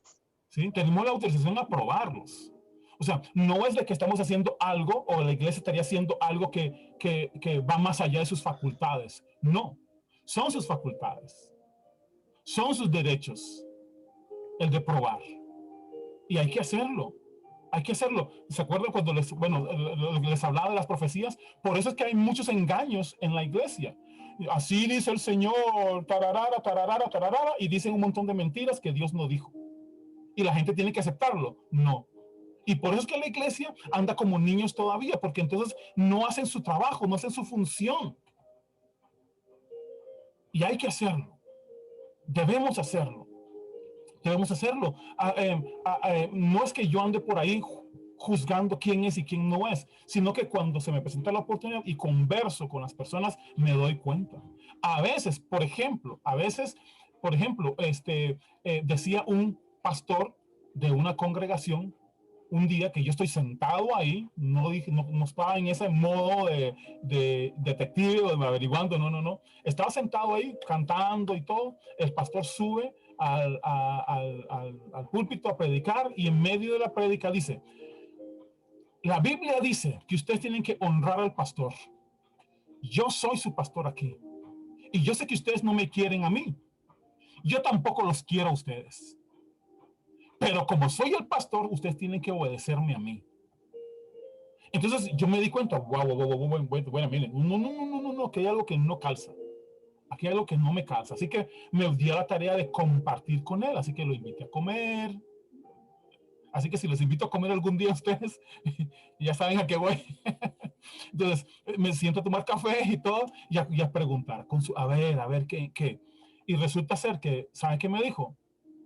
¿sí? Tenemos la autorización a probarlos. O sea, no es de que estamos haciendo algo o la iglesia estaría haciendo algo que va más allá de sus facultades. No, son sus facultades, son sus derechos, el de probar. Y hay que hacerlo. Hay que hacerlo. ¿Se acuerdan cuando les hablaba de las profecías? Por eso es que hay muchos engaños en la iglesia. Así dice el Señor, tararara, tararara, tararara, y dicen un montón de mentiras que Dios no dijo. Y la gente tiene que aceptarlo. No. Y por eso es que la iglesia anda como niños todavía, porque entonces no hacen su trabajo, no hacen su función. Y hay que hacerlo. Debemos hacerlo. Debemos hacerlo. No es que yo ande por ahí juzgando quién es y quién no es, sino que cuando se me presenta la oportunidad y converso con las personas, me doy cuenta. A veces, por ejemplo, decía un pastor de una congregación un día que yo estoy sentado ahí, no estaba en ese modo de detective o de averiguando, no. Estaba sentado ahí cantando y todo. El pastor sube al púlpito a predicar y en medio de la prédica dice, la Biblia dice que ustedes tienen que honrar al pastor. Yo soy su pastor aquí. Y yo sé que ustedes no me quieren a mí. Yo tampoco los quiero a ustedes. Pero como soy el pastor, ustedes tienen que obedecerme a mí. Entonces yo me di cuenta, bueno, miren, no, que hay algo que no calza. Aquí hay algo que no me calza. Así que me di a la tarea de compartir con él. Así que lo invité a comer. Así que si los invito a comer algún día a ustedes, ya saben a qué voy. Entonces me siento a tomar café y todo y a preguntar, a ver, ¿qué? Y resulta ser que, ¿saben qué me dijo?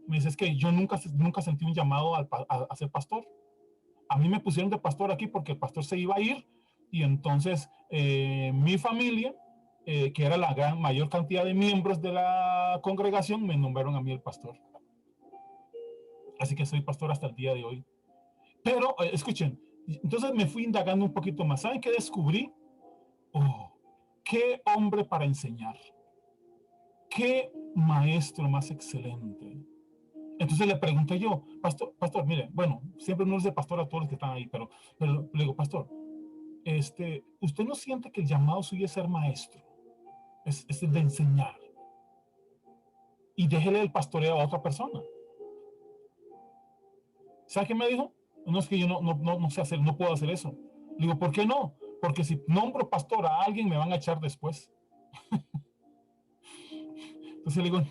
Me dice, es que yo nunca sentí un llamado a ser pastor. A mí me pusieron de pastor aquí porque el pastor se iba a ir y entonces mi familia, que era la mayor cantidad de miembros de la congregación, me nombraron a mí el pastor. Así que soy pastor hasta el día de hoy. Pero, escuchen, entonces me fui indagando un poquito más. ¿Saben qué descubrí? Oh, qué hombre para enseñar. Qué maestro más excelente. Entonces le pregunté yo, pastor, mire, bueno, siempre uno dice pastor a todos los que están ahí, pero le digo, pastor, ¿usted no siente que el llamado suyo es ser maestro? Es de enseñar. Y déjele el pastoreo a otra persona. ¿Sabe qué me dijo? No es que yo no sé hacer, no puedo hacer eso. Le digo, ¿por qué no? Porque si nombro pastor a alguien, me van a echar después. Entonces le digo,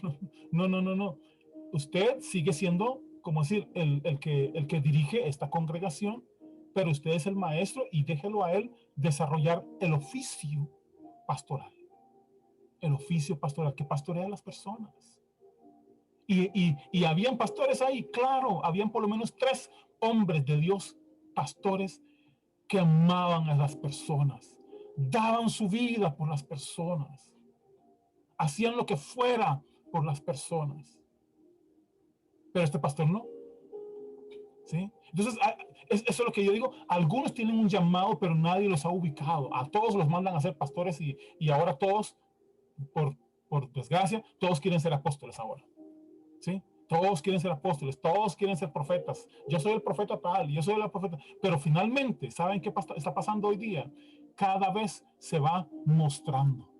no. Usted sigue siendo, como decir, el que dirige esta congregación, pero usted es el maestro y déjelo a él desarrollar el oficio pastoral. El oficio pastoral que pastorea a las personas. Y habían pastores ahí, claro, habían por lo menos 3 hombres de Dios, pastores que amaban a las personas, daban su vida por las personas, hacían lo que fuera por las personas. Pero este pastor no. ¿Sí? Entonces, eso es lo que yo digo. Algunos tienen un llamado, pero nadie los ha ubicado. A todos los mandan a ser pastores y ahora todos, por desgracia, todos quieren ser apóstoles ahora. ¿Sí? Todos quieren ser apóstoles, todos quieren ser profetas. Yo soy el profeta tal, yo soy el profeta. Pero finalmente, ¿saben qué está pasando hoy día? Cada vez se va mostrando.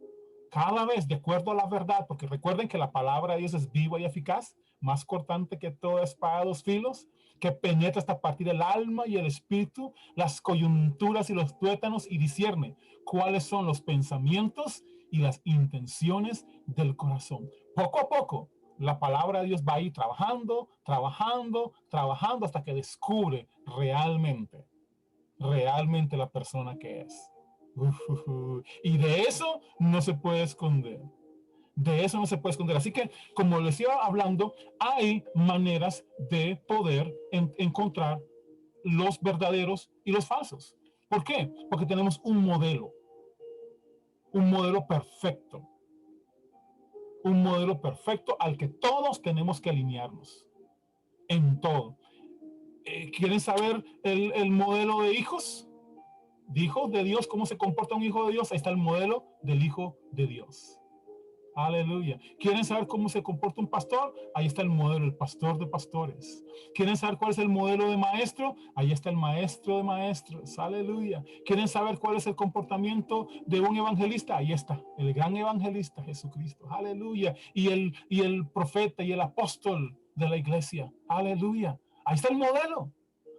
Cada vez, de acuerdo a la verdad, porque recuerden que la palabra de Dios es viva y eficaz, más cortante que toda espada de 2 filos, que penetra hasta partir del alma y el espíritu, las coyunturas y los tuétanos, y discierne cuáles son los pensamientos y las intenciones del corazón. Poco a poco, la palabra de Dios va a ir trabajando hasta que descubre realmente la persona que es. Y de eso no se puede esconder. De eso no se puede esconder. Así que, como les iba hablando, hay maneras de poder encontrar los verdaderos y los falsos. ¿Por qué? Porque tenemos un modelo perfecto al que todos tenemos que alinearnos en todo. ¿Quieren saber el modelo de hijos? De hijos de Dios, ¿cómo se comporta un hijo de Dios? Ahí está el modelo del hijo de Dios. Aleluya. ¿Quieren saber cómo se comporta un pastor? Ahí está el modelo, el pastor de pastores. ¿Quieren saber cuál es el modelo de maestro? Ahí está el maestro de maestros. Aleluya. ¿Quieren saber cuál es el comportamiento de un evangelista? Ahí está, el gran evangelista Jesucristo. Aleluya. Y el profeta y el apóstol de la iglesia. Aleluya. Ahí está el modelo.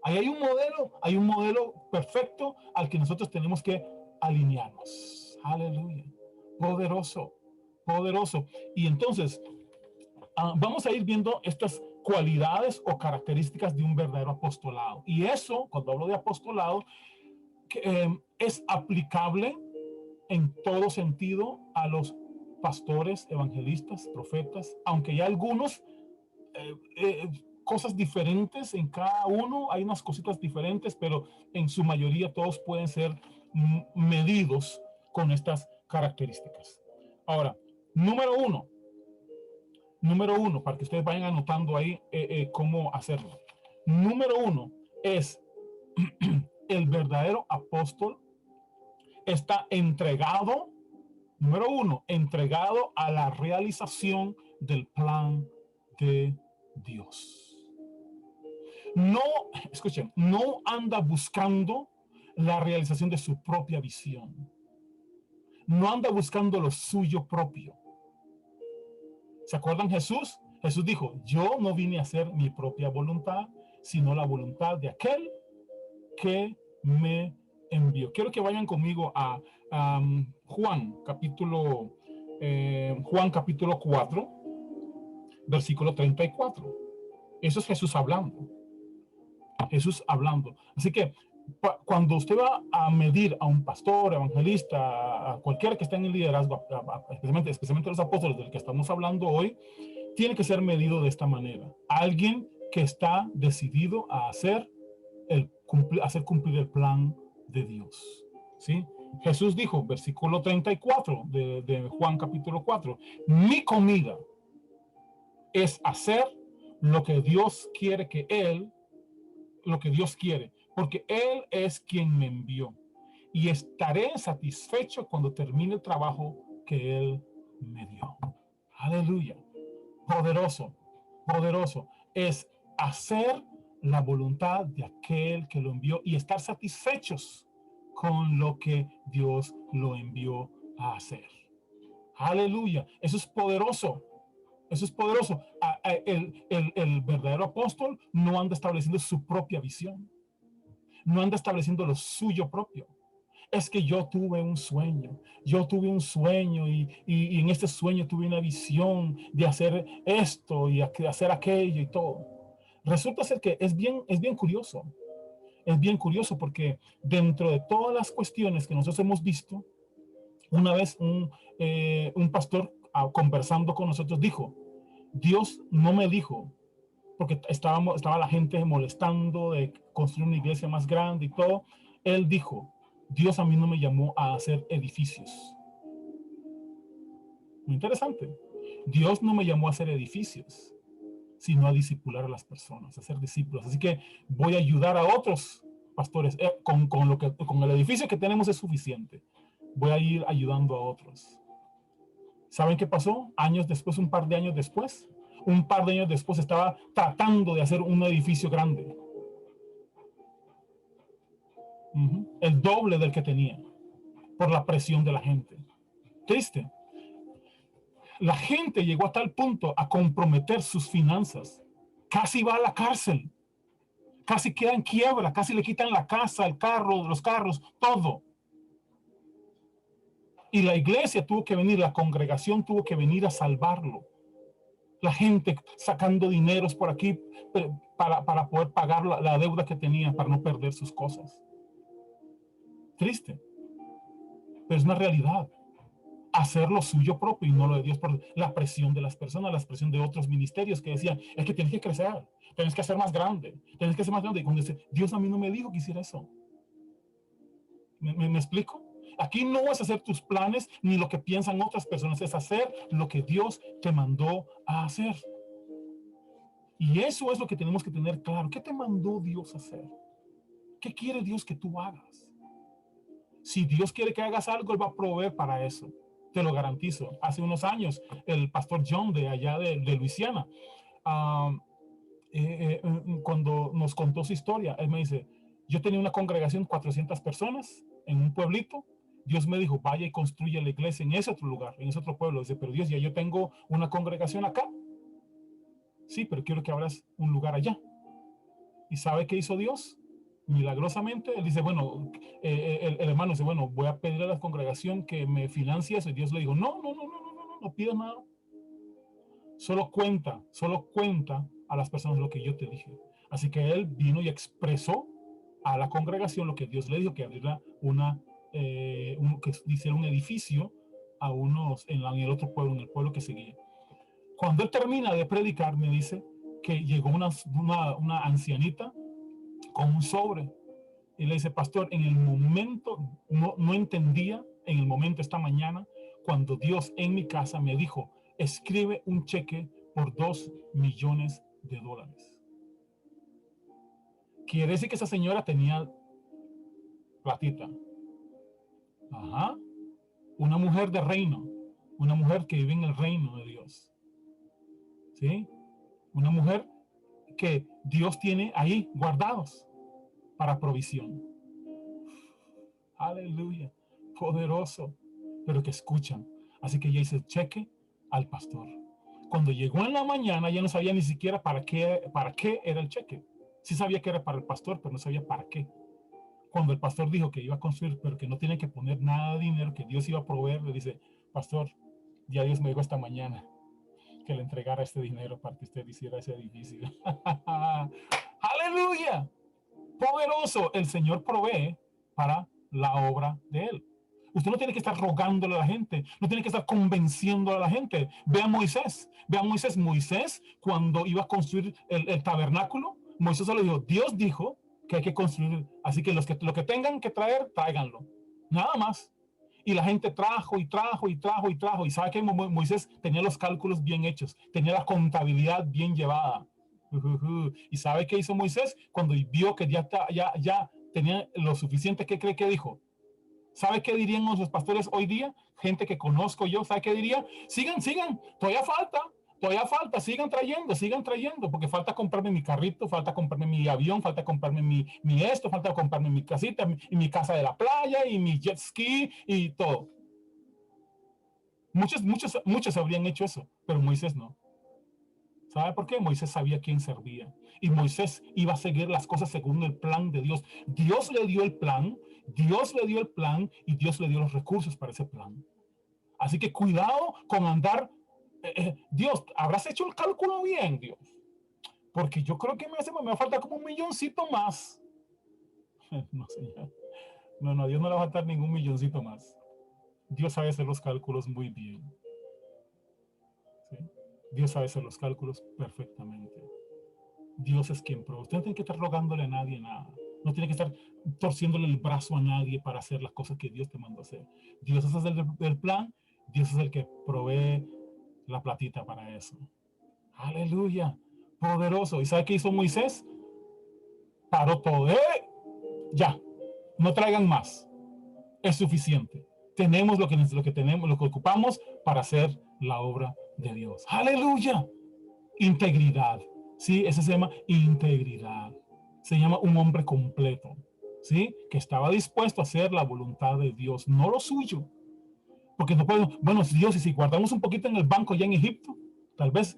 Ahí hay un modelo perfecto al que nosotros tenemos que alinearnos. Aleluya. Poderoso. Y entonces vamos a ir viendo estas cualidades o características de un verdadero apostolado. Y eso, cuando hablo de apostolado, es aplicable en todo sentido a los pastores, evangelistas, profetas, aunque hay algunos cosas diferentes en cada uno, hay unas cositas diferentes, pero en su mayoría todos pueden ser medidos con estas características. Ahora, Número uno, para que ustedes vayan anotando ahí cómo hacerlo. Número uno es el verdadero apóstol está entregado, entregado a la realización del plan de Dios. No, escuchen, no anda buscando la realización de su propia visión. No anda buscando lo suyo propio. ¿Se acuerdan Jesús? Jesús dijo, yo no vine a hacer mi propia voluntad, sino la voluntad de aquel que me envió. Quiero que vayan conmigo a Juan capítulo 4, versículo 34. Eso es Jesús hablando. Así que cuando usted va a medir a un pastor, evangelista, a cualquiera que esté en el liderazgo, especialmente los apóstoles del que estamos hablando hoy, tiene que ser medido de esta manera. Alguien que está decidido a hacer cumplir el plan de Dios. ¿Sí? Jesús dijo, versículo 34 de Juan capítulo 4, mi comida es hacer lo que Dios quiere porque Él es quien me envió y estaré satisfecho cuando termine el trabajo que Él me dio. Aleluya. Poderoso es hacer la voluntad de aquel que lo envió y estar satisfechos con lo que Dios lo envió a hacer. Aleluya. Eso es poderoso. El verdadero apóstol no anda estableciendo su propia visión. No anda estableciendo lo suyo propio. Es que yo tuve un sueño y en este sueño tuve una visión de hacer esto y hacer aquello y todo. Resulta ser que es bien curioso. Es bien curioso porque dentro de todas las cuestiones que nosotros hemos visto, una vez un pastor conversando con nosotros dijo, Dios no me dijo, porque estaba la gente molestando de construir una iglesia más grande y todo. Él dijo, Dios a mí no me llamó a hacer edificios. Muy interesante. Dios no me llamó a hacer edificios, sino a discipular a las personas, a ser discípulos. Así que voy a ayudar a otros pastores. Con el edificio que tenemos es suficiente. Voy a ir ayudando a otros. ¿Saben qué pasó? Un par de años después estaba tratando de hacer un edificio grande. El doble del que tenía, por la presión de la gente. Triste. La gente llegó a tal punto a comprometer sus finanzas. Casi va a la cárcel. Casi queda en quiebra. Casi le quitan la casa, el carro, los carros, todo. Y la iglesia tuvo que venir, la congregación tuvo que venir a salvarlo. La gente sacando dineros por aquí para poder pagar la deuda que tenía, para no perder sus cosas. Triste, pero es una realidad. hacer lo suyo propio y no lo de Dios por la presión de las personas, la presión de otros ministerios que decían, es que tienes que crecer, tienes que ser más grande, tienes que ser más grande. Y cuando dice, Dios a mí no me dijo que hiciera eso. ¿Me explico? Aquí no es hacer tus planes ni lo que piensan otras personas, es hacer lo que Dios te mandó a hacer. Y eso es lo que tenemos que tener claro. ¿Qué te mandó Dios a hacer? ¿Qué quiere Dios que tú hagas? Si Dios quiere que hagas algo, Él va a proveer para eso. Te lo garantizo. Hace unos años, el pastor John de allá de Luisiana, cuando nos contó su historia, él me dice, yo tenía una congregación, 400 personas en un pueblito. Dios me dijo, vaya y construye la iglesia en ese otro lugar, en ese otro pueblo. Dice, pero Dios, ya yo tengo una congregación acá. Sí, pero quiero que abras un lugar allá. ¿Y sabe qué hizo Dios? Milagrosamente, él dice, bueno, el hermano dice, bueno, voy a pedir a la congregación que me financie eso. Y Dios le dijo, no pidas nada. Solo cuenta a las personas lo que yo te dije. Así que él vino y expresó a la congregación lo que Dios le dijo, que abriera que hiciera un edificio a unos en el otro pueblo, en el pueblo que seguía. Cuando él termina de predicar, me dice que llegó una ancianita con un sobre y le dice, pastor, en el momento, no entendía, en el momento esta mañana, cuando Dios en mi casa me dijo, escribe un cheque por $2 millones. Quiere decir que esa señora tenía platita. Ajá. Una mujer de reino, una mujer que vive en el reino de Dios. ¿Sí? Una mujer que Dios tiene ahí guardados para provisión. Aleluya, poderoso, pero que escuchan. Así que ella hizo el cheque al pastor. Cuando llegó en la mañana, ya no sabía ni siquiera para qué era el cheque. Sí sabía que era para el pastor, pero no sabía para qué. Cuando el pastor dijo que iba a construir, pero que no tiene que poner nada de dinero, que Dios iba a proveer, le dice, pastor, ya Dios me dijo esta mañana que le entregara este dinero para que usted hiciera ese edificio. Aleluya, poderoso. El Señor provee para la obra de Él. Usted no tiene que estar rogándole a la gente, no tiene que estar convenciendo a la gente. Ve a Moisés, Moisés cuando iba a construir el tabernáculo, Moisés solo dijo, Dios dijo que hay que construir, así que lo que tengan que traer, tráiganlo. Nada más. Y la gente trajo, y sabe que Moisés tenía los cálculos bien hechos, tenía la contabilidad bien llevada. Y sabe qué hizo Moisés cuando vio que ya tenía lo suficiente. ¿Qué cree que dijo? ¿Sabe qué dirían los pastores hoy día? Gente que conozco yo, ¿sabe qué diría? Sigan, todavía falta, sigan trayendo, porque falta comprarme mi carrito, falta comprarme mi avión, falta comprarme mi esto, falta comprarme mi casita, mi casa de la playa, y mi jet ski, y todo. Muchos habrían hecho eso, pero Moisés no. ¿Sabe por qué? Moisés sabía quién servía. Y Moisés iba a seguir las cosas según el plan de Dios. Dios le dio el plan y Dios le dio los recursos para ese plan. Así que cuidado con andar. Dios, ¿habrás hecho el cálculo bien, Dios? Porque yo creo que me falta como $1 milloncito más. No, señor. No, Dios no le va a faltar ningún milloncito más. Dios sabe hacer los cálculos muy bien. ¿Sí? Dios sabe hacer los cálculos perfectamente. Dios es quien provee. Usted no tiene que estar rogándole a nadie nada. No tiene que estar torciéndole el brazo a nadie para hacer las cosas que Dios te mandó a hacer. Dios es el plan. Dios es el que provee la platita para eso. Aleluya. Poderoso. ¿Y sabe qué hizo Moisés? Paró todo. Ya. No traigan más. Es suficiente. Tenemos lo que tenemos, lo que ocupamos para hacer la obra de Dios. Aleluya. Integridad. Sí, ese se llama integridad. Se llama un hombre completo. ¿Sí? Que estaba dispuesto a hacer la voluntad de Dios, no lo suyo. Porque no podemos, bueno, Dios, y si guardamos un poquito en el banco ya en Egipto, tal vez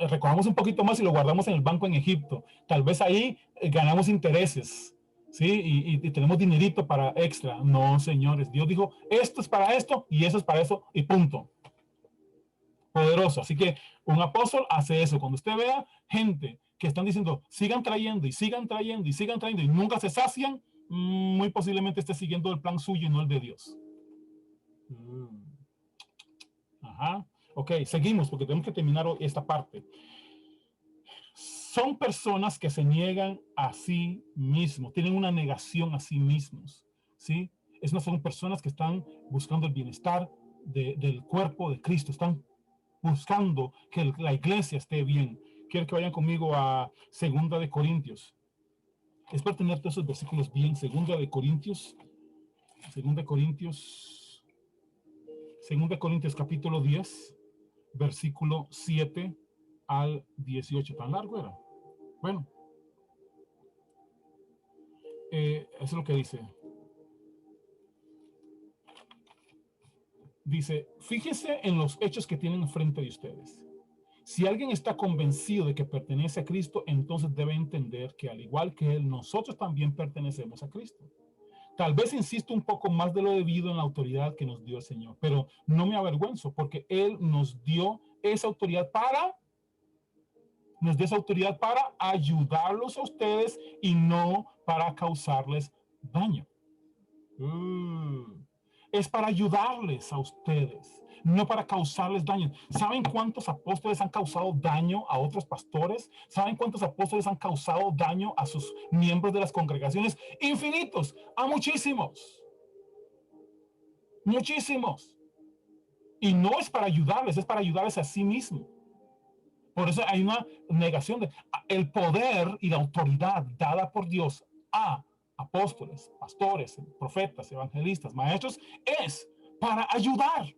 recogamos un poquito más y lo guardamos en el banco en Egipto. Tal vez ahí ganamos intereses. ¿Sí? Y tenemos dinerito para extra. No, señores. Dios dijo, esto es para esto y eso es para eso y punto. Poderoso. Así que un apóstol hace eso. Cuando usted vea gente que están diciendo, sigan trayendo y nunca se sacian, muy posiblemente esté siguiendo el plan suyo y no el de Dios. Ajá. Ok, seguimos porque tenemos que terminar esta parte. Son personas que se niegan a sí mismos, tienen una negación a sí mismos, ¿sí? Esas son personas que están buscando el bienestar del cuerpo de Cristo, están buscando que la iglesia esté bien. Quiero que vayan conmigo a 2 Corintios. Espero tener todos esos versículos bien. 2 Corintios, 2 Corintios capítulo 10, versículo 7 al 18. ¿Tan largo era? Bueno, eso es lo que dice. Dice, fíjese en los hechos que tienen frente de ustedes. Si alguien está convencido de que pertenece a Cristo, entonces debe entender que al igual que él, nosotros también pertenecemos a Cristo. Tal vez insisto un poco más de lo debido en la autoridad que nos dio el Señor, pero no me avergüenzo porque Él nos dio esa autoridad para ayudarlos a ustedes y no para causarles daño. Es para ayudarles a ustedes, no para causarles daño. ¿Saben cuántos apóstoles han causado daño a otros pastores? ¿Saben cuántos apóstoles han causado daño a sus miembros de las congregaciones? Infinitos, a muchísimos. Muchísimos. Y no es para ayudarles, es para ayudarles a sí mismo. Por eso hay una negación de el poder y la autoridad dada por Dios a apóstoles, pastores, profetas, evangelistas, maestros, es para ayudar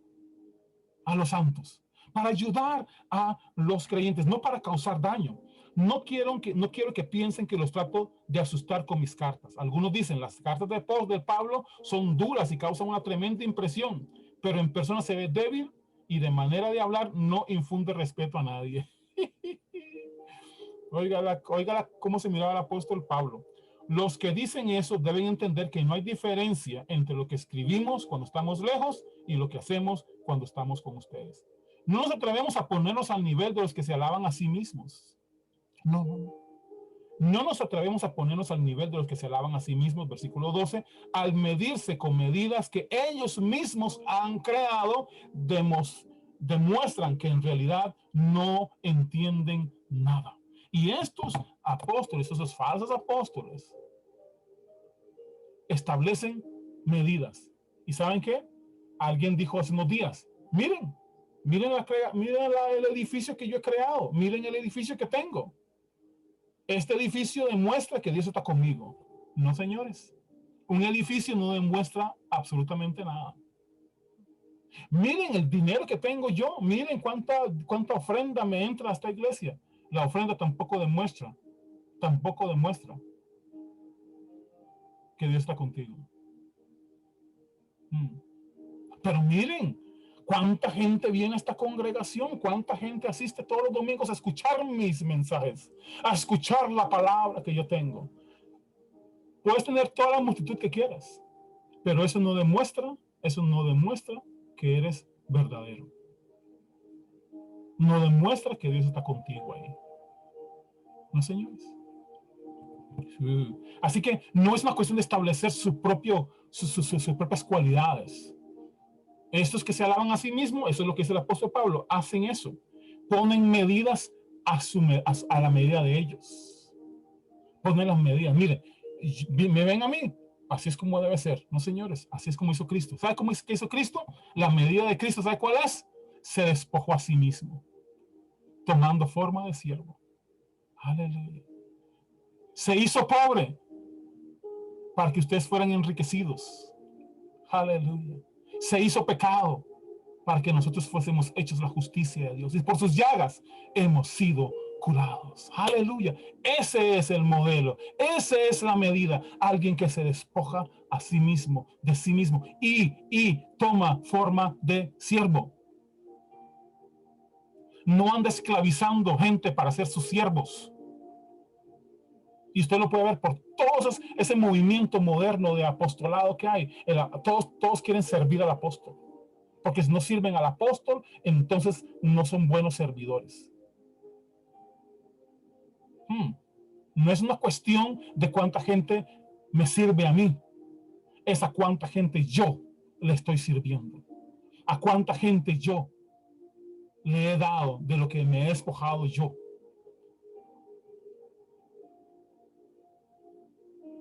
a los santos, para ayudar a los creyentes, no para causar daño. No quiero que piensen que los trato de asustar con mis cartas. Algunos dicen, las cartas de Pablo son duras y causan una tremenda impresión, pero en persona se ve débil y de manera de hablar no infunde respeto a nadie. Óigala cómo se miraba el apóstol Pablo. Los que dicen eso deben entender que no hay diferencia entre lo que escribimos cuando estamos lejos y lo que hacemos cuando estamos con ustedes. No nos atrevemos a ponernos al nivel de los que se alaban a sí mismos. No nos atrevemos a ponernos al nivel de los que se alaban a sí mismos, versículo 12, al medirse con medidas que ellos mismos han creado, demuestran que en realidad no entienden nada. Y estos apóstoles, esos falsos apóstoles, establecen medidas. ¿Y saben qué? Alguien dijo hace unos días, miren el edificio que yo he creado, miren el edificio que tengo. Este edificio demuestra que Dios está conmigo. No, señores. Un edificio no demuestra absolutamente nada. Miren el dinero que tengo yo. Miren cuánta ofrenda me entra a esta iglesia. La ofrenda tampoco demuestra que Dios está contigo. Pero miren, cuánta gente viene a esta congregación, cuánta gente asiste todos los domingos a escuchar mis mensajes, a escuchar la palabra que yo tengo. Puedes tener toda la multitud que quieras, pero eso no demuestra que eres verdadero. No demuestra que Dios está contigo ahí. No, señores. Así que no es una cuestión de establecer sus propias cualidades. Estos que se alaban a sí mismos, eso es lo que dice el apóstol Pablo, hacen eso. Ponen medidas a la medida de ellos. Ponen las medidas. Mire, me ven a mí, así es como debe ser. No, señores, así es como hizo Cristo. ¿Sabe cómo hizo Cristo? La medida de Cristo, ¿sabe cuál es? Se despojó a sí mismo, tomando forma de siervo. Aleluya. Se hizo pobre para que ustedes fueran enriquecidos. Aleluya. Se hizo pecado para que nosotros fuésemos hechos la justicia de Dios. Y por sus llagas hemos sido curados. Aleluya. Ese es el modelo. Esa es la medida. Alguien que se despoja a sí mismo, de sí mismo, y toma forma de siervo. No anda esclavizando gente para ser sus siervos. Y usted lo puede ver por todo ese movimiento moderno de apostolado que hay. Todos quieren servir al apóstol. Porque si no sirven al apóstol, entonces no son buenos servidores. No es una cuestión de cuánta gente me sirve a mí. Es a cuánta gente yo le estoy sirviendo. A cuánta gente yo le he dado de lo que me he despojado yo?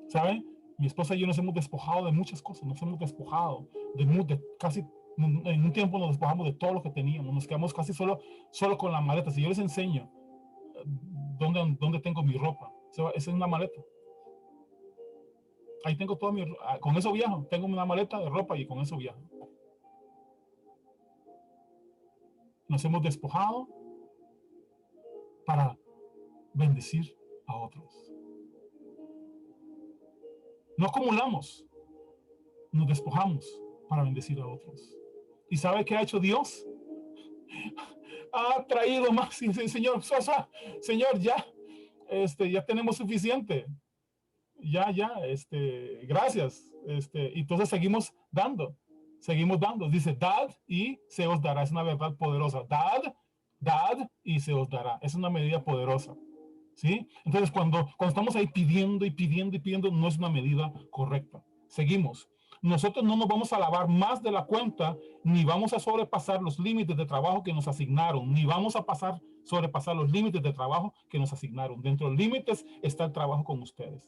¿Saben? Mi esposa y yo nos hemos despojado de muchas cosas, nos hemos despojado de casi, en un tiempo nos despojamos de todo lo que teníamos, nos quedamos casi solo con la maleta. Si yo les enseño dónde tengo mi ropa, esa es una maleta. Ahí tengo toda con eso viajo, tengo una maleta de ropa y con eso viajo. Nos hemos despojado para bendecir a otros. No acumulamos, nos despojamos para bendecir a otros. ¿Y sabe qué ha hecho Dios? Ha traído más. Y dice, Señor, Señor, ya, ya tenemos suficiente. Ya, gracias. Y entonces seguimos dando. Dice, dad y se os dará. Es una verdad poderosa. Dad y se os dará. Es una medida poderosa. ¿Sí? Entonces, cuando estamos ahí pidiendo y pidiendo y pidiendo, no es una medida correcta. Seguimos. Nosotros no nos vamos a alabar más de la cuenta, ni vamos a sobrepasar los límites de trabajo que nos asignaron, ni vamos a sobrepasar los límites de trabajo que nos asignaron. Dentro de los límites está el trabajo con ustedes.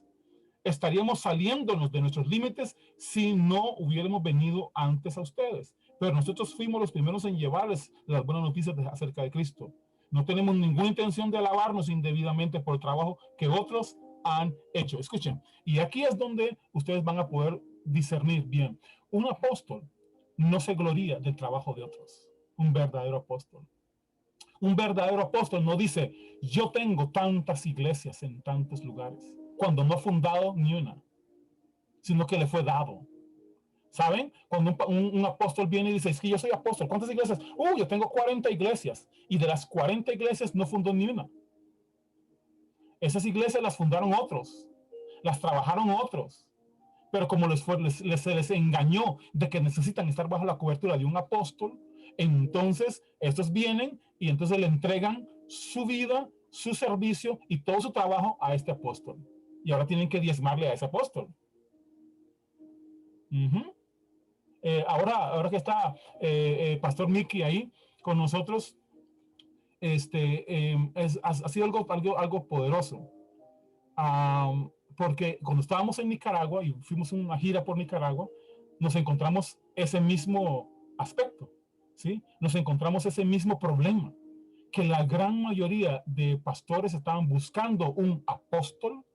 Estaríamos saliéndonos de nuestros límites si no hubiéramos venido antes a ustedes. Pero nosotros fuimos los primeros en llevarles las buenas noticias acerca de Cristo. No tenemos ninguna intención de alabarnos indebidamente por el trabajo que otros han hecho. Escuchen, y aquí es donde ustedes van a poder discernir bien. Un apóstol no se gloría del trabajo de otros. Un verdadero apóstol. Un verdadero apóstol no dice, yo tengo tantas iglesias en tantos lugares, cuando no ha fundado ni una, sino que le fue dado. ¿Saben? Cuando un apóstol viene y dice, es que yo soy apóstol, ¿cuántas iglesias? Yo tengo 40 iglesias, y de las 40 iglesias no fundó ni una. Esas iglesias las fundaron otros, las trabajaron otros, pero como se les engañó de que necesitan estar bajo la cobertura de un apóstol, entonces estos vienen y entonces le entregan su vida, su servicio y todo su trabajo a este apóstol. Y ahora tienen que diezmarle a ese apóstol. Ahora que está Pastor Mickey ahí con nosotros, ha sido algo poderoso. Porque cuando estábamos en Nicaragua y fuimos una gira por Nicaragua, nos encontramos ese mismo aspecto, ¿sí? Nos encontramos ese mismo problema, que la gran mayoría de pastores estaban buscando un apóstol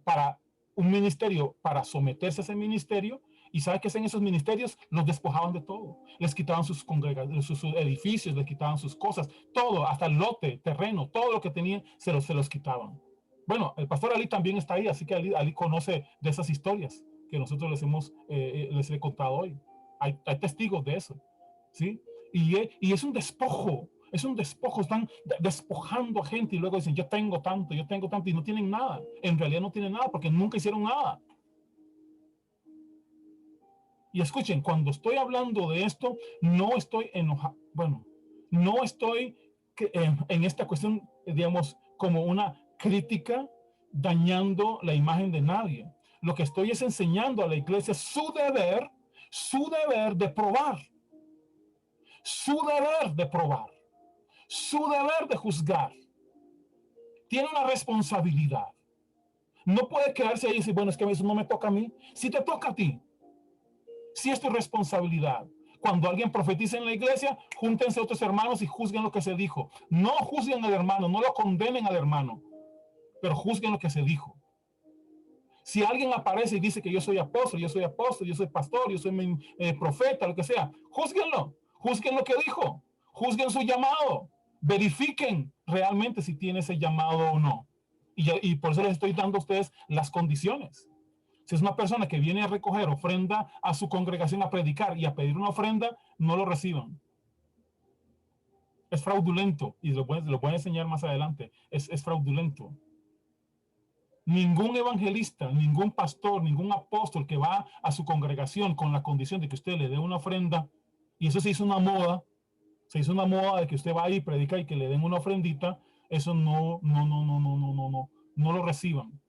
para un ministerio, para someterse a ese ministerio. ¿Y sabe qué hacen esos ministerios? Los despojaban de todo. Les quitaban sus congregaciones, sus edificios, les quitaban sus cosas, todo, hasta el lote, terreno, todo lo que tenían, se los quitaban. Bueno, el pastor Ali también está ahí, así que Ali conoce de esas historias que nosotros les he contado hoy. Hay testigos de eso, ¿sí? Y es un despojo, están despojando a gente y luego dicen, yo tengo tanto, y no tienen nada. En realidad no tienen nada porque nunca hicieron nada. Y escuchen, cuando estoy hablando de esto, no estoy enojado, no estoy en esta cuestión, digamos, como una crítica dañando la imagen de nadie. Lo que estoy es enseñando a la iglesia su deber de probar, su deber de juzgar. Tiene una responsabilidad. No puede quedarse ahí y decir, bueno, es que eso no me toca a mí. Si te toca a ti, si es tu responsabilidad. Cuando alguien profetiza en la iglesia, júntense otros hermanos y juzguen lo que se dijo. No juzguen al hermano, no lo condenen al hermano, pero juzguen lo que se dijo. Si alguien aparece y dice que yo soy apóstol, yo soy pastor, yo soy profeta, lo que sea, júzguenlo, juzguen lo que dijo, juzguen su llamado, verifiquen realmente si tiene ese llamado o no. Y por eso les estoy dando a ustedes las condiciones. Si es una persona que viene a recoger ofrenda a su congregación a predicar y a pedir una ofrenda, no lo reciban. Es fraudulento y lo voy a enseñar más adelante. Es fraudulento. Ningún evangelista, ningún pastor, ningún apóstol que va a su congregación con la condición de que usted le dé una ofrenda, y eso se hizo una moda de que usted va ahí y predica y que le den una ofrendita, eso no lo reciban,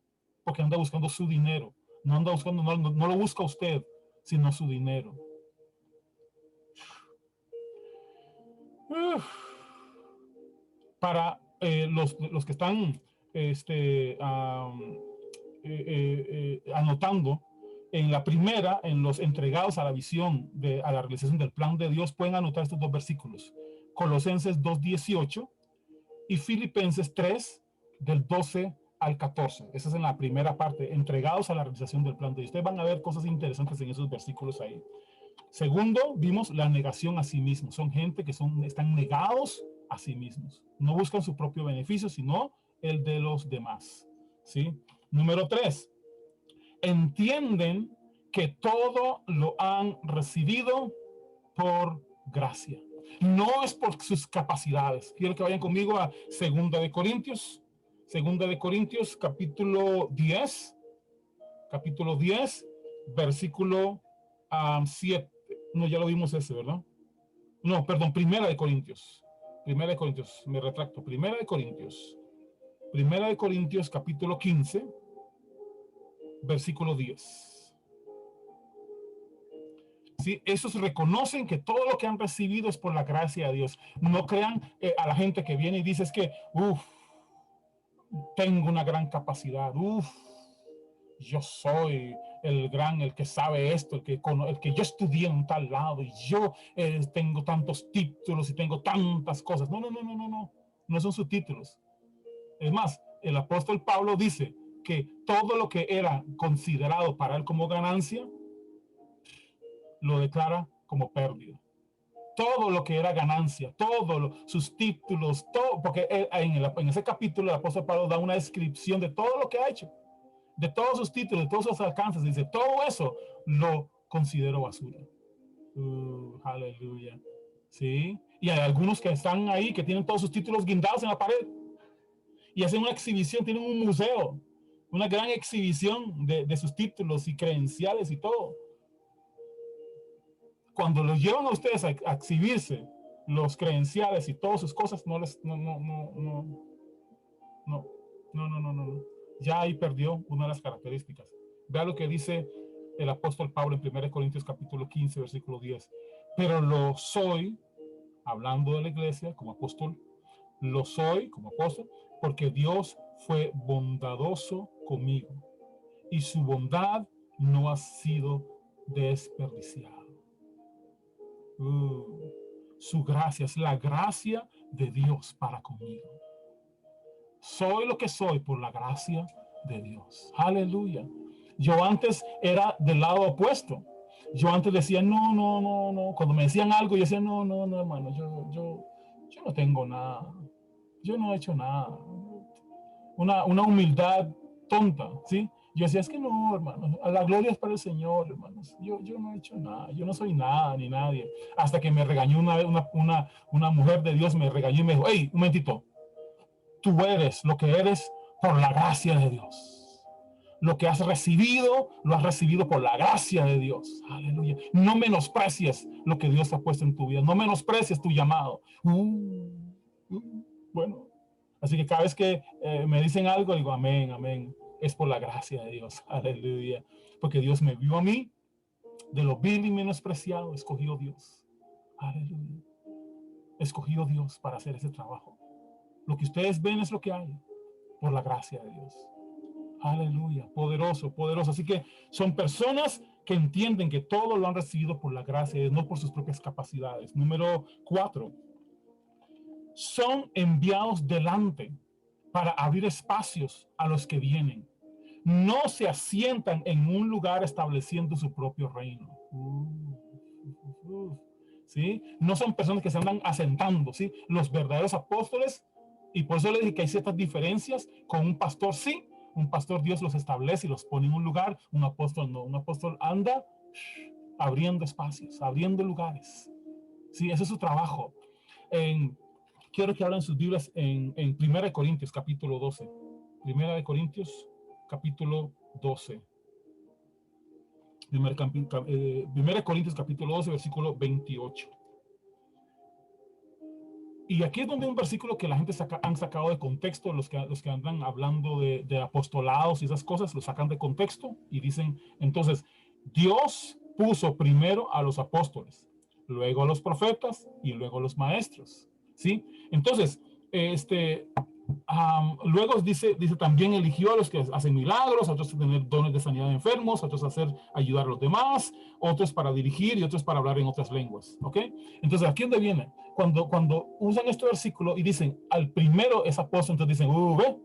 porque anda buscando su dinero. No lo busca usted, sino su dinero. para los que están anotando, en la primera, en los entregados a la visión, a la realización del plan de Dios, pueden anotar estos dos versículos: Colosenses 2:18 y Filipenses 3, del 12 al 14. Esa es en la primera parte, entregados a la realización del plan de Dios. Ustedes van a ver cosas interesantes en esos versículos ahí. Segundo, vimos la negación a sí mismos. Son gente que están negados a sí mismos. No buscan su propio beneficio, sino el de los demás. ¿Sí? Número 3, entienden que todo lo han recibido por gracia. No es por sus capacidades. Quiero que vayan conmigo a 2 Corintios. 2 Corintios, capítulo 10. Capítulo 10, versículo 7. No, ya lo vimos ese, ¿verdad? No, perdón, 1 Corintios. 1 Corintios, me retracto. 1 Corintios. 1 Corintios, capítulo 15, versículo 10. ¿Sí? Esos reconocen que todo lo que han recibido es por la gracia de Dios. No crean a la gente que viene y dice es que, tengo una gran capacidad, yo soy el que sabe esto, el que yo estudié en tal lado y yo tengo tantos títulos y tengo tantas cosas. No son sus títulos. Es más, el apóstol Pablo dice que todo lo que era considerado para él como ganancia, lo declara como pérdida. Todo lo que era ganancia, sus títulos, todo, porque en ese capítulo el apóstol Pablo da una descripción de todo lo que ha hecho, de todos sus títulos, de todos sus alcances. Dice, todo eso lo considero basura. Aleluya. ¿Sí? Y hay algunos que están ahí, que tienen todos sus títulos guindados en la pared y hacen una exhibición, tienen un museo, una gran exhibición de sus títulos y credenciales y todo. Cuando los llevan a ustedes a exhibirse los credenciales y todas sus cosas, no. Ya ahí perdió una de las características. Vea lo que dice el apóstol Pablo en 1 Corintios capítulo 15, versículo 10. Pero lo soy, hablando de la iglesia como apóstol, lo soy como apóstol, porque Dios fue bondadoso conmigo y su bondad no ha sido desperdiciada. Su gracia es la gracia de Dios para conmigo. Soy lo que soy por la gracia de Dios. Aleluya. Yo antes era del lado opuesto. Yo antes decía, no. Cuando me decían algo, yo decía, no, hermano, yo no tengo nada. Yo no he hecho nada. Una humildad tonta, ¿sí? Yo decía, es que no, hermano, la gloria es para el Señor, hermanos. Yo no he hecho nada, yo no soy nada ni nadie. Hasta que me regañó una mujer de Dios, me regañó y me dijo, hey, un momentito, tú eres lo que eres por la gracia de Dios. Lo que has recibido, lo has recibido por la gracia de Dios. Aleluya. No menosprecies lo que Dios ha puesto en tu vida. No menosprecies tu llamado. Bueno, así que cada vez que me dicen algo, digo, amén. Es por la gracia de Dios. Aleluya. Porque Dios me vio a mí, de lo vil y menospreciado, escogió Dios. Aleluya. Escogió Dios para hacer ese trabajo. Lo que ustedes ven es lo que hay, por la gracia de Dios. Aleluya, poderoso. Así que son personas que entienden que todo lo han recibido por la gracia de Dios, no por sus propias capacidades. Número 4. Son enviados delante para abrir espacios a los que vienen. No se asientan en un lugar estableciendo su propio reino. ¿Sí? No son personas que se andan asentando, ¿sí? Los verdaderos apóstoles, y por eso le dije que hay ciertas diferencias con un pastor, sí. Un pastor Dios los establece y los pone en un lugar, un apóstol no. Un apóstol anda abriendo espacios, abriendo lugares. Sí, ese es su trabajo. Quiero que hablen sus Biblias en 1 Corintios capítulo 12. 1 Corintios capítulo 12. 1 Corintios capítulo 12, versículo 28. Y aquí es donde un versículo que la gente han sacado de contexto, los que andan hablando de apostolados y esas cosas, lo sacan de contexto y dicen, entonces, Dios puso primero a los apóstoles, luego a los profetas y luego a los maestros, ¿sí? Entonces, Luego dice también eligió a los que hacen milagros, a otros a tener dones de sanidad de enfermos, a otros a ayudar a los demás, otros para dirigir y otros para hablar en otras lenguas. ¿Ok? Entonces, ¿aquí dónde viene? Cuando usan este versículo y dicen, al primero es apóstol, entonces dicen, ve,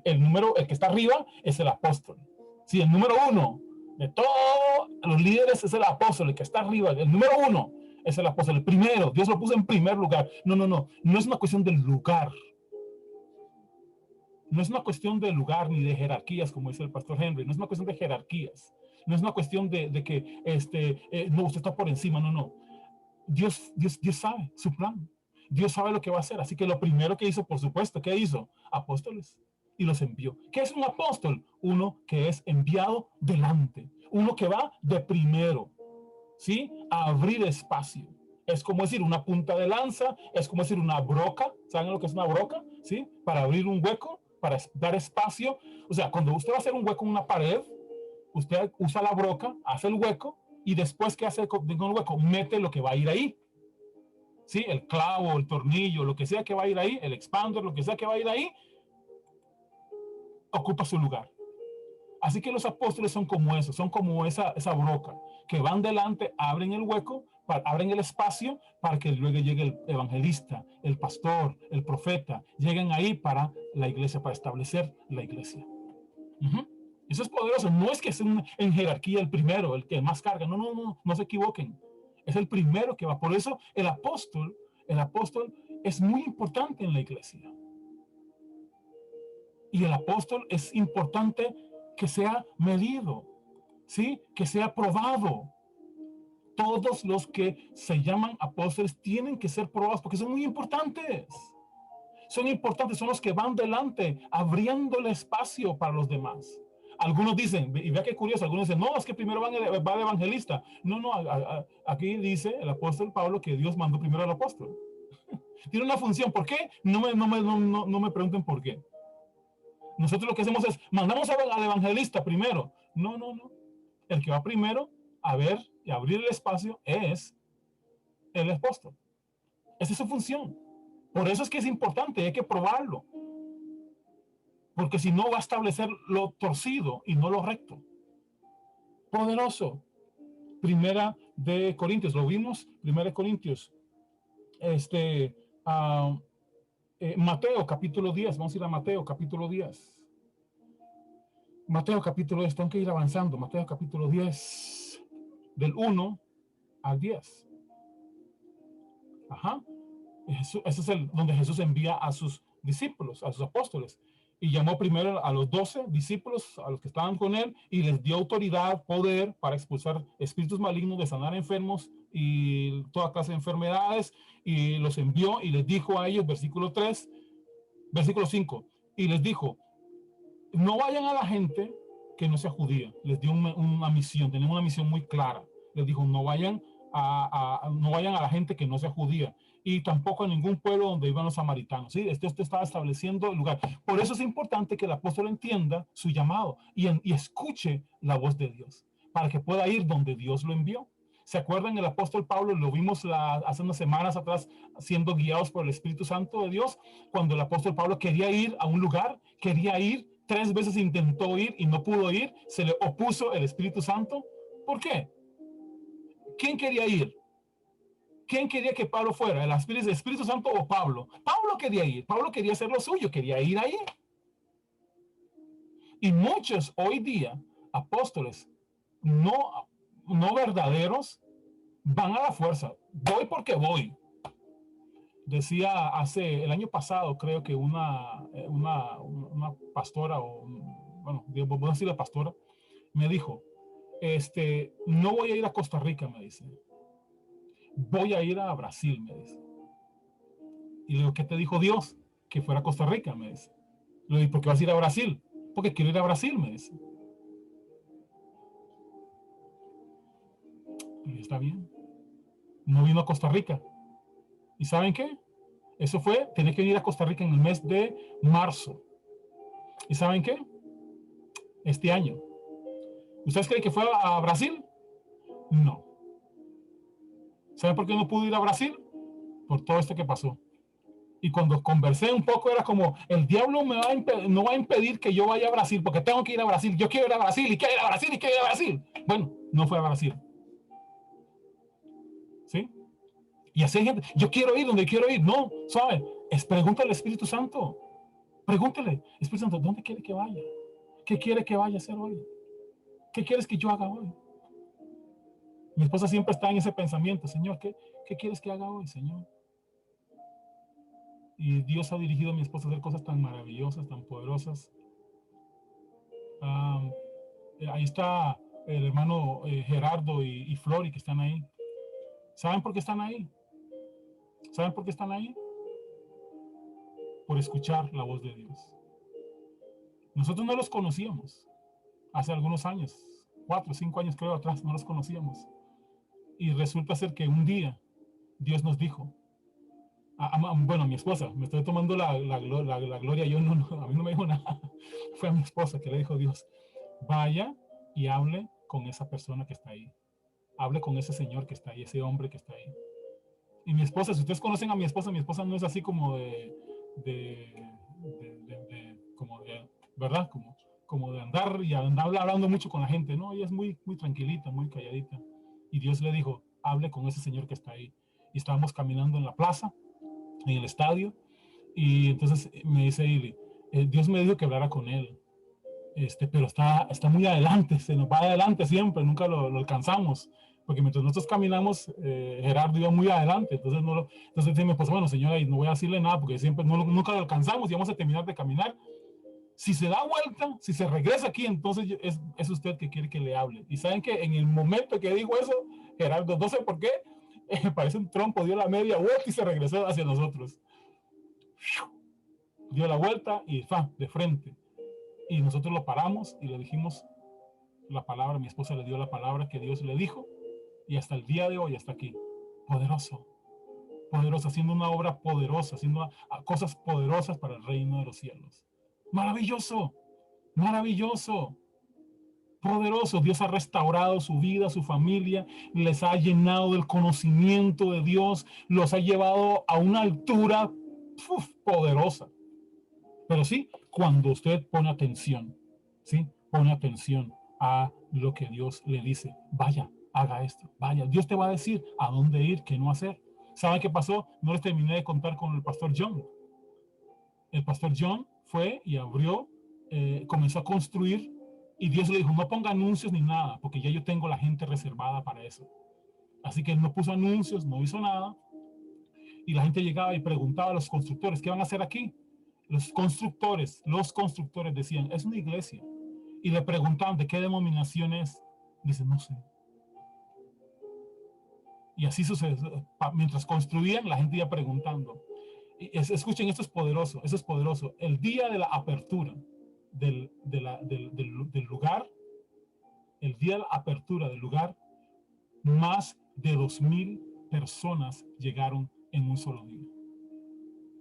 el que está arriba es el apóstol. Sí, el número uno de todos los líderes es el apóstol, el que está arriba, el número uno es el apóstol, el primero, Dios lo puso en primer lugar. No es una cuestión del lugar. No es una cuestión de lugar ni de jerarquías, como dice el pastor Henry. No es una cuestión de jerarquías. No es una cuestión de que no, usted está por encima. No. Dios sabe su plan. Dios sabe lo que va a hacer. Así que lo primero que hizo, por supuesto, ¿qué hizo? Apóstoles. Y los envió. ¿Qué es un apóstol? Uno que es enviado delante. Uno que va de primero. ¿Sí? A abrir espacio. Es como decir una punta de lanza, es como decir una broca. ¿Saben lo que es una broca? ¿Sí? Para abrir un hueco, para dar espacio. O sea, cuando usted va a hacer un hueco en una pared, usted usa la broca, hace el hueco, y después que hace con el hueco, mete lo que va a ir ahí. ¿Sí? El clavo, el tornillo, lo que sea que va a ir ahí, el expander, lo que sea que va a ir ahí, ocupa su lugar. Así que los apóstoles son como eso, son como esa broca, que van delante, abren el hueco, abren el espacio para que luego llegue el evangelista, el pastor, el profeta, lleguen ahí para la iglesia, para establecer la iglesia. Eso es poderoso. No es que sea en jerarquía el primero, el que más carga. No se equivoquen. Es el primero que va. Por eso el apóstol es muy importante en la iglesia. Y el apóstol es importante que sea medido, ¿sí? Que sea probado. Todos los que se llaman apóstoles tienen que ser probados porque son muy importantes. Son importantes, son los que van delante, abriendo el espacio para los demás. Algunos dicen, y vea qué curioso, algunos dicen, no, es que primero va el evangelista. No, aquí dice el apóstol Pablo que Dios mandó primero al apóstol. Tiene una función, ¿por qué? No me pregunten por qué. Nosotros lo que hacemos es, mandamos al evangelista primero. No. El que va primero a ver y abrir el espacio es el apóstol. Esa es su función. Por eso es que es importante, hay que probarlo. Porque si no va a establecer lo torcido y no lo recto. Poderoso. Primera de Corintios, lo vimos, Primera de Corintios. Mateo capítulo 10, vamos a ir a Mateo capítulo 10. Mateo capítulo 10, tengo que ir avanzando. Mateo capítulo 10, del 1 al 10. Ajá. Ese es donde Jesús envía a sus discípulos, a sus apóstoles. Y llamó primero a los 12 discípulos, a los que estaban con él, y les dio autoridad, poder para expulsar espíritus malignos, de sanar enfermos y toda clase de enfermedades. Y los envió y les dijo a ellos, versículo 5, y les dijo, no vayan a la gente que no sea judía. Les dio una misión, tenían una misión muy clara. Les dijo, no vayan a la gente que no sea judía, y tampoco a ningún pueblo donde iban los samaritanos. ¿Sí? Esto estaba estableciendo el lugar. Por eso es importante que el apóstol entienda su llamado y escuche la voz de Dios, para que pueda ir donde Dios lo envió. ¿Se acuerdan? El apóstol Pablo, lo vimos hace unas semanas atrás, siendo guiados por el Espíritu Santo de Dios, cuando el apóstol Pablo quería ir a un lugar, quería ir, 3 veces intentó ir y no pudo ir, se le opuso el Espíritu Santo. ¿Por qué? ¿Quién quería ir? ¿Quién quería que Pablo fuera? ¿El Espíritu Santo o Pablo? Pablo quería ir, Pablo quería hacer lo suyo, quería ir ahí. Y muchos hoy día, apóstoles no verdaderos, van a la fuerza. Voy porque voy. Decía el año pasado, creo que una pastora, bueno, voy a decir la pastora, me dijo, no voy a ir a Costa Rica, me dice. Voy a ir a Brasil, me dice. Y le digo, ¿qué te dijo Dios? Que fuera a Costa Rica, me dice. Le digo, ¿por qué vas a ir a Brasil? Porque quiero ir a Brasil, me dice. Y está bien. No vino a Costa Rica. ¿Y saben qué? Eso fue, tenía que ir a Costa Rica en el mes de marzo. ¿Y saben qué? Este año. ¿Ustedes creen que fue a Brasil? No. ¿Saben por qué no pudo ir a Brasil? Por todo esto que pasó. Y cuando conversé un poco era como, el diablo no va a impedir que yo vaya a Brasil, porque tengo que ir a Brasil. Yo quiero ir a Brasil, y quiero ir a Brasil, y quiero ir a Brasil. Bueno, no fue a Brasil. ¿Sí? Y así hay gente, yo quiero ir donde quiero ir. No, ¿sabe? Pregúntale al Espíritu Santo. Pregúntale, Espíritu Santo, ¿dónde quiere que vaya? ¿Qué quiere que vaya a hacer hoy? ¿Qué quieres que yo haga hoy? Mi esposa siempre está en ese pensamiento, Señor, ¿qué quieres que haga hoy, Señor? Y Dios ha dirigido a mi esposa a hacer cosas tan maravillosas, tan poderosas. Um, Ahí está el hermano Gerardo y Flori que están ahí. ¿Saben por qué están ahí? ¿Saben por qué están ahí? Por escuchar la voz de Dios. Nosotros no los conocíamos hace algunos años, 4 o 5 años creo atrás, no los conocíamos. Y resulta ser que un día Dios nos dijo, bueno, a mi esposa, me estoy tomando la gloria, yo no, a mí no me dijo nada, fue a mi esposa que le dijo Dios, vaya y hable con esa persona que está ahí, hable con ese señor que está ahí, ese hombre que está ahí. Y mi esposa, si ustedes conocen a mi esposa no es así como como de, ¿verdad? Como de andar y andar hablando mucho con la gente, ¿no? Ella es muy, muy tranquilita, muy calladita. Y Dios le dijo, hable con ese señor que está ahí. Y estábamos caminando en la plaza, en el estadio, y entonces me dice Ili, Dios me dijo que hablara con él, pero está muy adelante, se nos va adelante siempre, nunca lo alcanzamos, porque mientras nosotros caminamos, Gerardo iba muy adelante, entonces me pues bueno, señora, y no voy a decirle nada, porque siempre nunca lo alcanzamos y vamos a terminar de caminar. Si se da vuelta, si se regresa aquí, entonces es usted que quiere que le hable. Y saben que en el momento que dijo eso, Gerardo, no sé por qué, parece un trompo, dio la media vuelta y se regresó hacia nosotros. Dio la vuelta y de frente. Y nosotros lo paramos y le dijimos la palabra, mi esposa le dio la palabra que Dios le dijo, y hasta el día de hoy, hasta aquí, poderoso, poderoso, haciendo una obra poderosa, haciendo cosas poderosas para el reino de los cielos. Maravilloso, maravilloso, poderoso. Dios ha restaurado su vida, su familia, les ha llenado del conocimiento de Dios, los ha llevado a una altura poderosa. Pero sí, cuando usted pone atención, ¿sí? Pone atención a lo que Dios le dice. Vaya, haga esto, vaya. Dios te va a decir a dónde ir, qué no hacer. ¿Saben qué pasó? No les terminé de contar con el pastor John. El pastor John fue y abrió, comenzó a construir, y Dios le dijo, no ponga anuncios ni nada, porque ya yo tengo la gente reservada para eso. Así que él no puso anuncios, no hizo nada, y la gente llegaba y preguntaba a los constructores, ¿qué van a hacer aquí? Los constructores decían, es una iglesia. Y le preguntaban, ¿de qué denominación es? Dice, no sé. Y así sucede. Mientras construían, la gente iba preguntando. Escuchen, esto es poderoso, eso es poderoso. El día de la apertura del lugar, el día de la apertura del lugar, más de 2,000 personas llegaron en un solo día.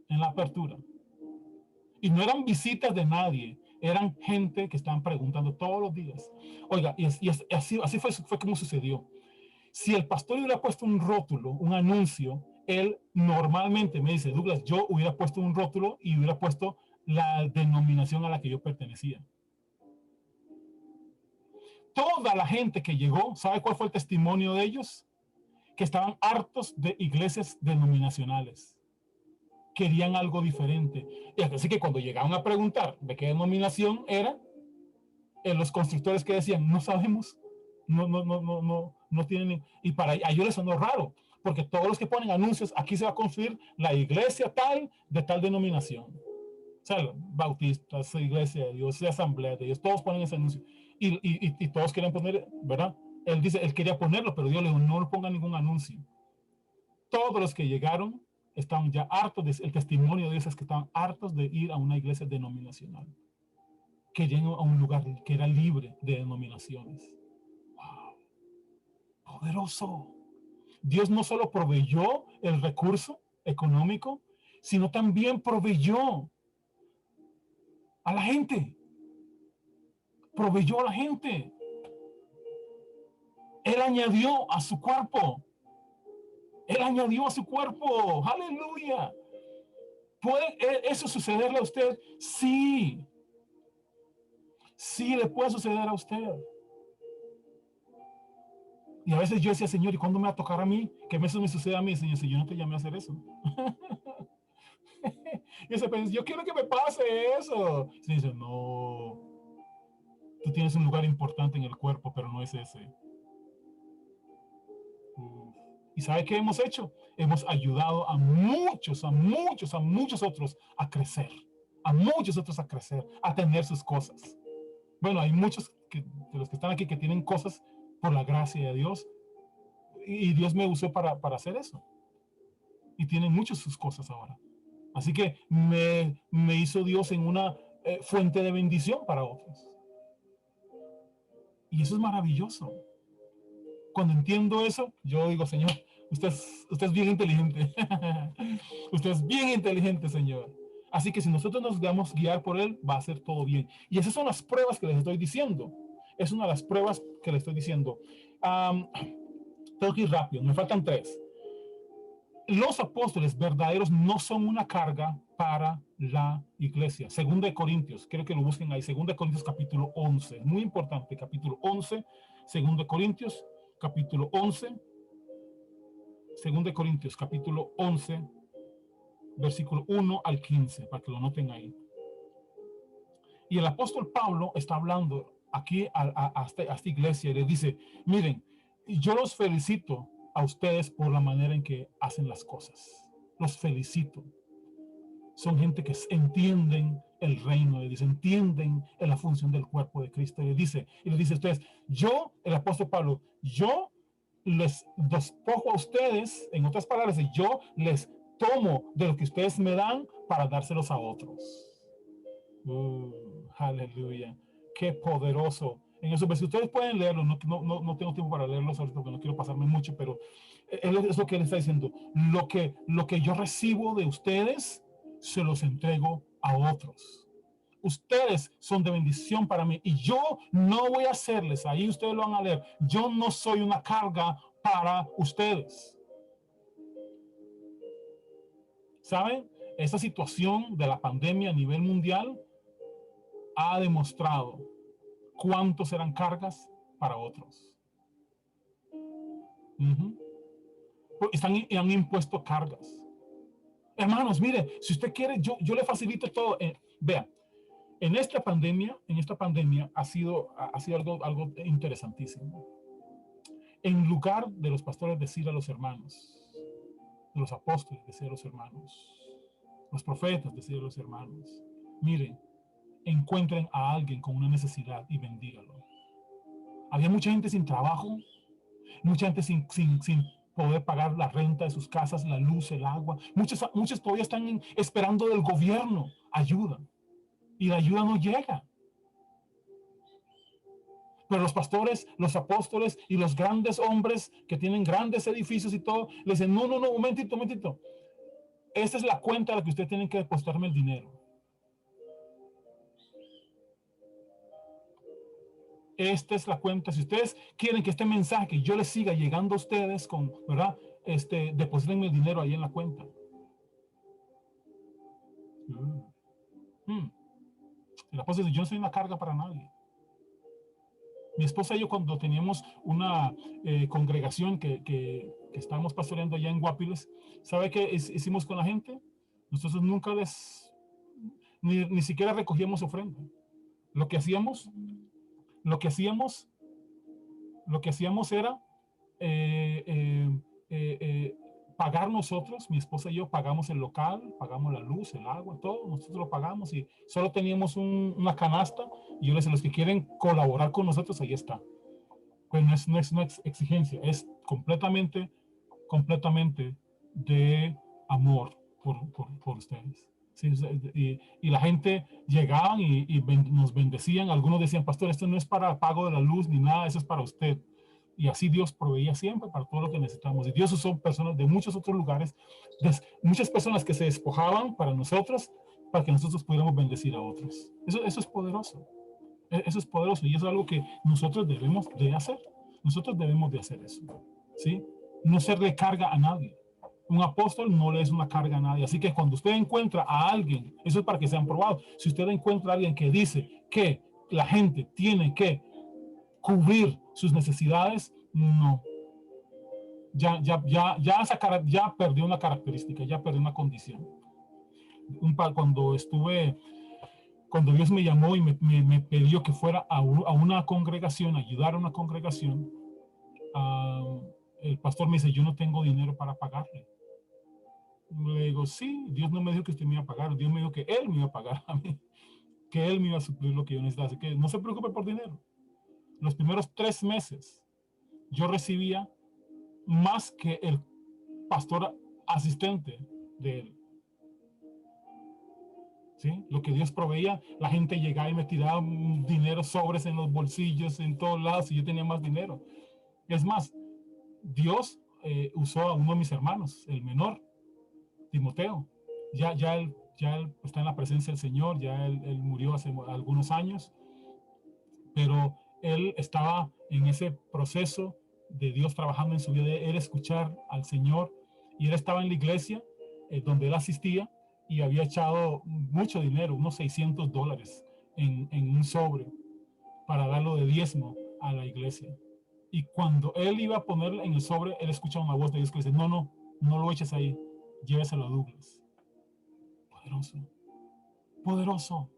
En la apertura. Y no eran visitas de nadie, eran gente que estaban preguntando todos los días. Oiga, y así fue como sucedió. Si el pastor hubiera puesto un rótulo, un anuncio, él normalmente me dice, Douglas, yo hubiera puesto un rótulo y hubiera puesto la denominación a la que yo pertenecía. Toda la gente que llegó, ¿sabe cuál fue el testimonio de ellos? Que estaban hartos de iglesias denominacionales. Querían algo diferente. Y así que cuando llegaban a preguntar de qué denominación era, los constructores que decían, no sabemos, no tienen, y para ellos les sonó raro, porque todos los que ponen anuncios, aquí se va a construir la iglesia tal, de tal denominación. O sea, bautistas, iglesia de Dios, asamblea de Dios, todos ponen ese anuncio. Y todos quieren poner, ¿verdad? Él dice, él quería ponerlo, pero Dios le dijo, no le ponga ningún anuncio. Todos los que llegaron estaban ya hartos, el testimonio de Dios es que estaban hartos de ir a una iglesia denominacional. Querían a un lugar que era libre de denominaciones. ¡Wow! Poderoso. Dios no solo proveyó el recurso económico, sino también proveyó a la gente. Proveyó a la gente. Él añadió a su cuerpo. Él añadió a su cuerpo. Aleluya. ¿Puede eso sucederle a usted? Sí. Sí le puede suceder a usted. Y a veces yo decía, Señor, ¿y cuándo me va a tocar a mí? Que eso me suceda a mí, Señor, si yo no te llamé a hacer eso. Y ese pensó, yo quiero que me pase eso. Y dice, no, tú tienes un lugar importante en el cuerpo, pero no es ese. ¿Y sabe qué hemos hecho? Hemos ayudado a muchos otros a crecer. A muchos otros a crecer, a tener sus cosas. Bueno, hay muchos de los que están aquí que tienen cosas por la gracia de Dios. Y Dios me usó para hacer eso. Y tienen muchas sus cosas ahora. Así que me hizo Dios en una fuente de bendición para otros. Y eso es maravilloso. Cuando entiendo eso, yo digo, Señor, usted es bien inteligente. Usted es bien inteligente, Señor. Así que si nosotros nos dejamos guiar por Él, va a ser todo bien. Y esas son las pruebas que les estoy diciendo. Es una de las pruebas que les estoy diciendo. Tengo que ir rápido, me faltan 3. Los apóstoles verdaderos no son una carga para la iglesia. Segunda de Corintios, quiero que lo busquen ahí. Segunda de Corintios capítulo 11, muy importante, capítulo 11. Segunda de Corintios capítulo 11. Segunda de Corintios capítulo 11, versículo 1 al 15, para que lo noten ahí. Y el apóstol Pablo está hablando aquí a esta iglesia y le dice, miren, yo los felicito a ustedes por la manera en que hacen las cosas. Los felicito. Son gente que entienden el reino de Dios, entienden la función del cuerpo de Cristo. Y le dice a ustedes, yo, el apóstol Pablo, yo les despojo a ustedes, en otras palabras, yo les tomo de lo que ustedes me dan para dárselos a otros. Aleluya. Qué poderoso. En eso, pues, si ustedes pueden leerlo, no tengo tiempo para leerlos ahorita porque no quiero pasarme mucho, pero es lo que él está diciendo. Lo que yo recibo de ustedes, se los entrego a otros. Ustedes son de bendición para mí y yo no voy a hacerles, ahí ustedes lo van a leer, yo no soy una carga para ustedes. ¿Saben? Esta situación de la pandemia a nivel mundial ha demostrado cuántos eran cargas para otros. Han impuesto cargas. Hermanos, mire, si usted quiere, yo le facilito todo. Vea, en esta pandemia ha sido algo interesantísimo. En lugar de los pastores decir a los hermanos, de los apóstoles decir a los hermanos, los profetas decir a los hermanos, miren, encuentren a alguien con una necesidad y bendígalo. Había mucha gente sin trabajo, mucha gente sin poder pagar la renta de sus casas, la luz, el agua. Muchos todavía están esperando del gobierno ayuda y la ayuda no llega. Pero los pastores, los apóstoles y los grandes hombres que tienen grandes edificios y todo, les dicen, no, momentito. Esta es la cuenta a la que usted tiene que depositarme el dinero. Esta es la cuenta. Si ustedes quieren que este mensaje yo les siga llegando a ustedes con, ¿verdad? Deposítenme el dinero ahí en la cuenta. El apóstol dice, yo no soy una carga para nadie. Mi esposa y yo, cuando teníamos una congregación que estábamos pastoreando allá en Guapiles, ¿sabe qué hicimos con la gente? Nosotros nunca ni siquiera recogíamos ofrenda. Lo que hacíamos era pagar nosotros, mi esposa y yo pagamos el local, pagamos la luz, el agua, todo, nosotros lo pagamos y solo teníamos una canasta y yo les digo, los que quieren colaborar con nosotros, ahí está. Pues no es una exigencia, es completamente de amor por ustedes. Sí, y la gente llegaban y nos bendecían. Algunos decían, pastor, esto no es para pago de la luz ni nada, eso es para usted. Y así Dios proveía siempre para todo lo que necesitamos. Y Dios usó personas de muchos otros lugares, muchas personas que se despojaban para nosotros, para que nosotros pudiéramos bendecir a otros. Eso es poderoso. Eso es poderoso y eso es algo que nosotros debemos de hacer. Nosotros debemos de hacer eso. ¿Sí? No serle carga a nadie. Un apóstol no le es una carga a nadie. Así que cuando usted encuentra a alguien, eso es para que sean probados. Si usted encuentra a alguien que dice que la gente tiene que cubrir sus necesidades, no. Ya perdió una característica, ya perdió una condición. Cuando Dios me llamó y me pidió que fuera a una congregación, ayudar a una congregación, el pastor me dice, yo no tengo dinero para pagarle. Le digo, sí, Dios no me dijo que usted me iba a pagar, Dios me dijo que Él me iba a pagar a mí, que Él me iba a suplir lo que yo necesitaba, así que no se preocupe por dinero. Los primeros 3 meses yo recibía más que el pastor asistente de él. ¿Sí? Lo que Dios proveía, la gente llegaba y me tiraba dinero, sobres en los bolsillos, en todos lados, y yo tenía más dinero. Es más, Dios usó a uno de mis hermanos, el menor, Timoteo. Ya él está en la presencia del Señor, ya él murió hace algunos años, pero él estaba en ese proceso de Dios trabajando en su vida, de él escuchar al Señor, y él estaba en la iglesia donde él asistía y había echado mucho dinero, unos $600 en un sobre para darlo de diezmo a la iglesia. Y cuando él iba a poner en el sobre, él escucha una voz de Dios que dice, no lo eches ahí, lléveselo a Douglas. Poderoso, poderoso,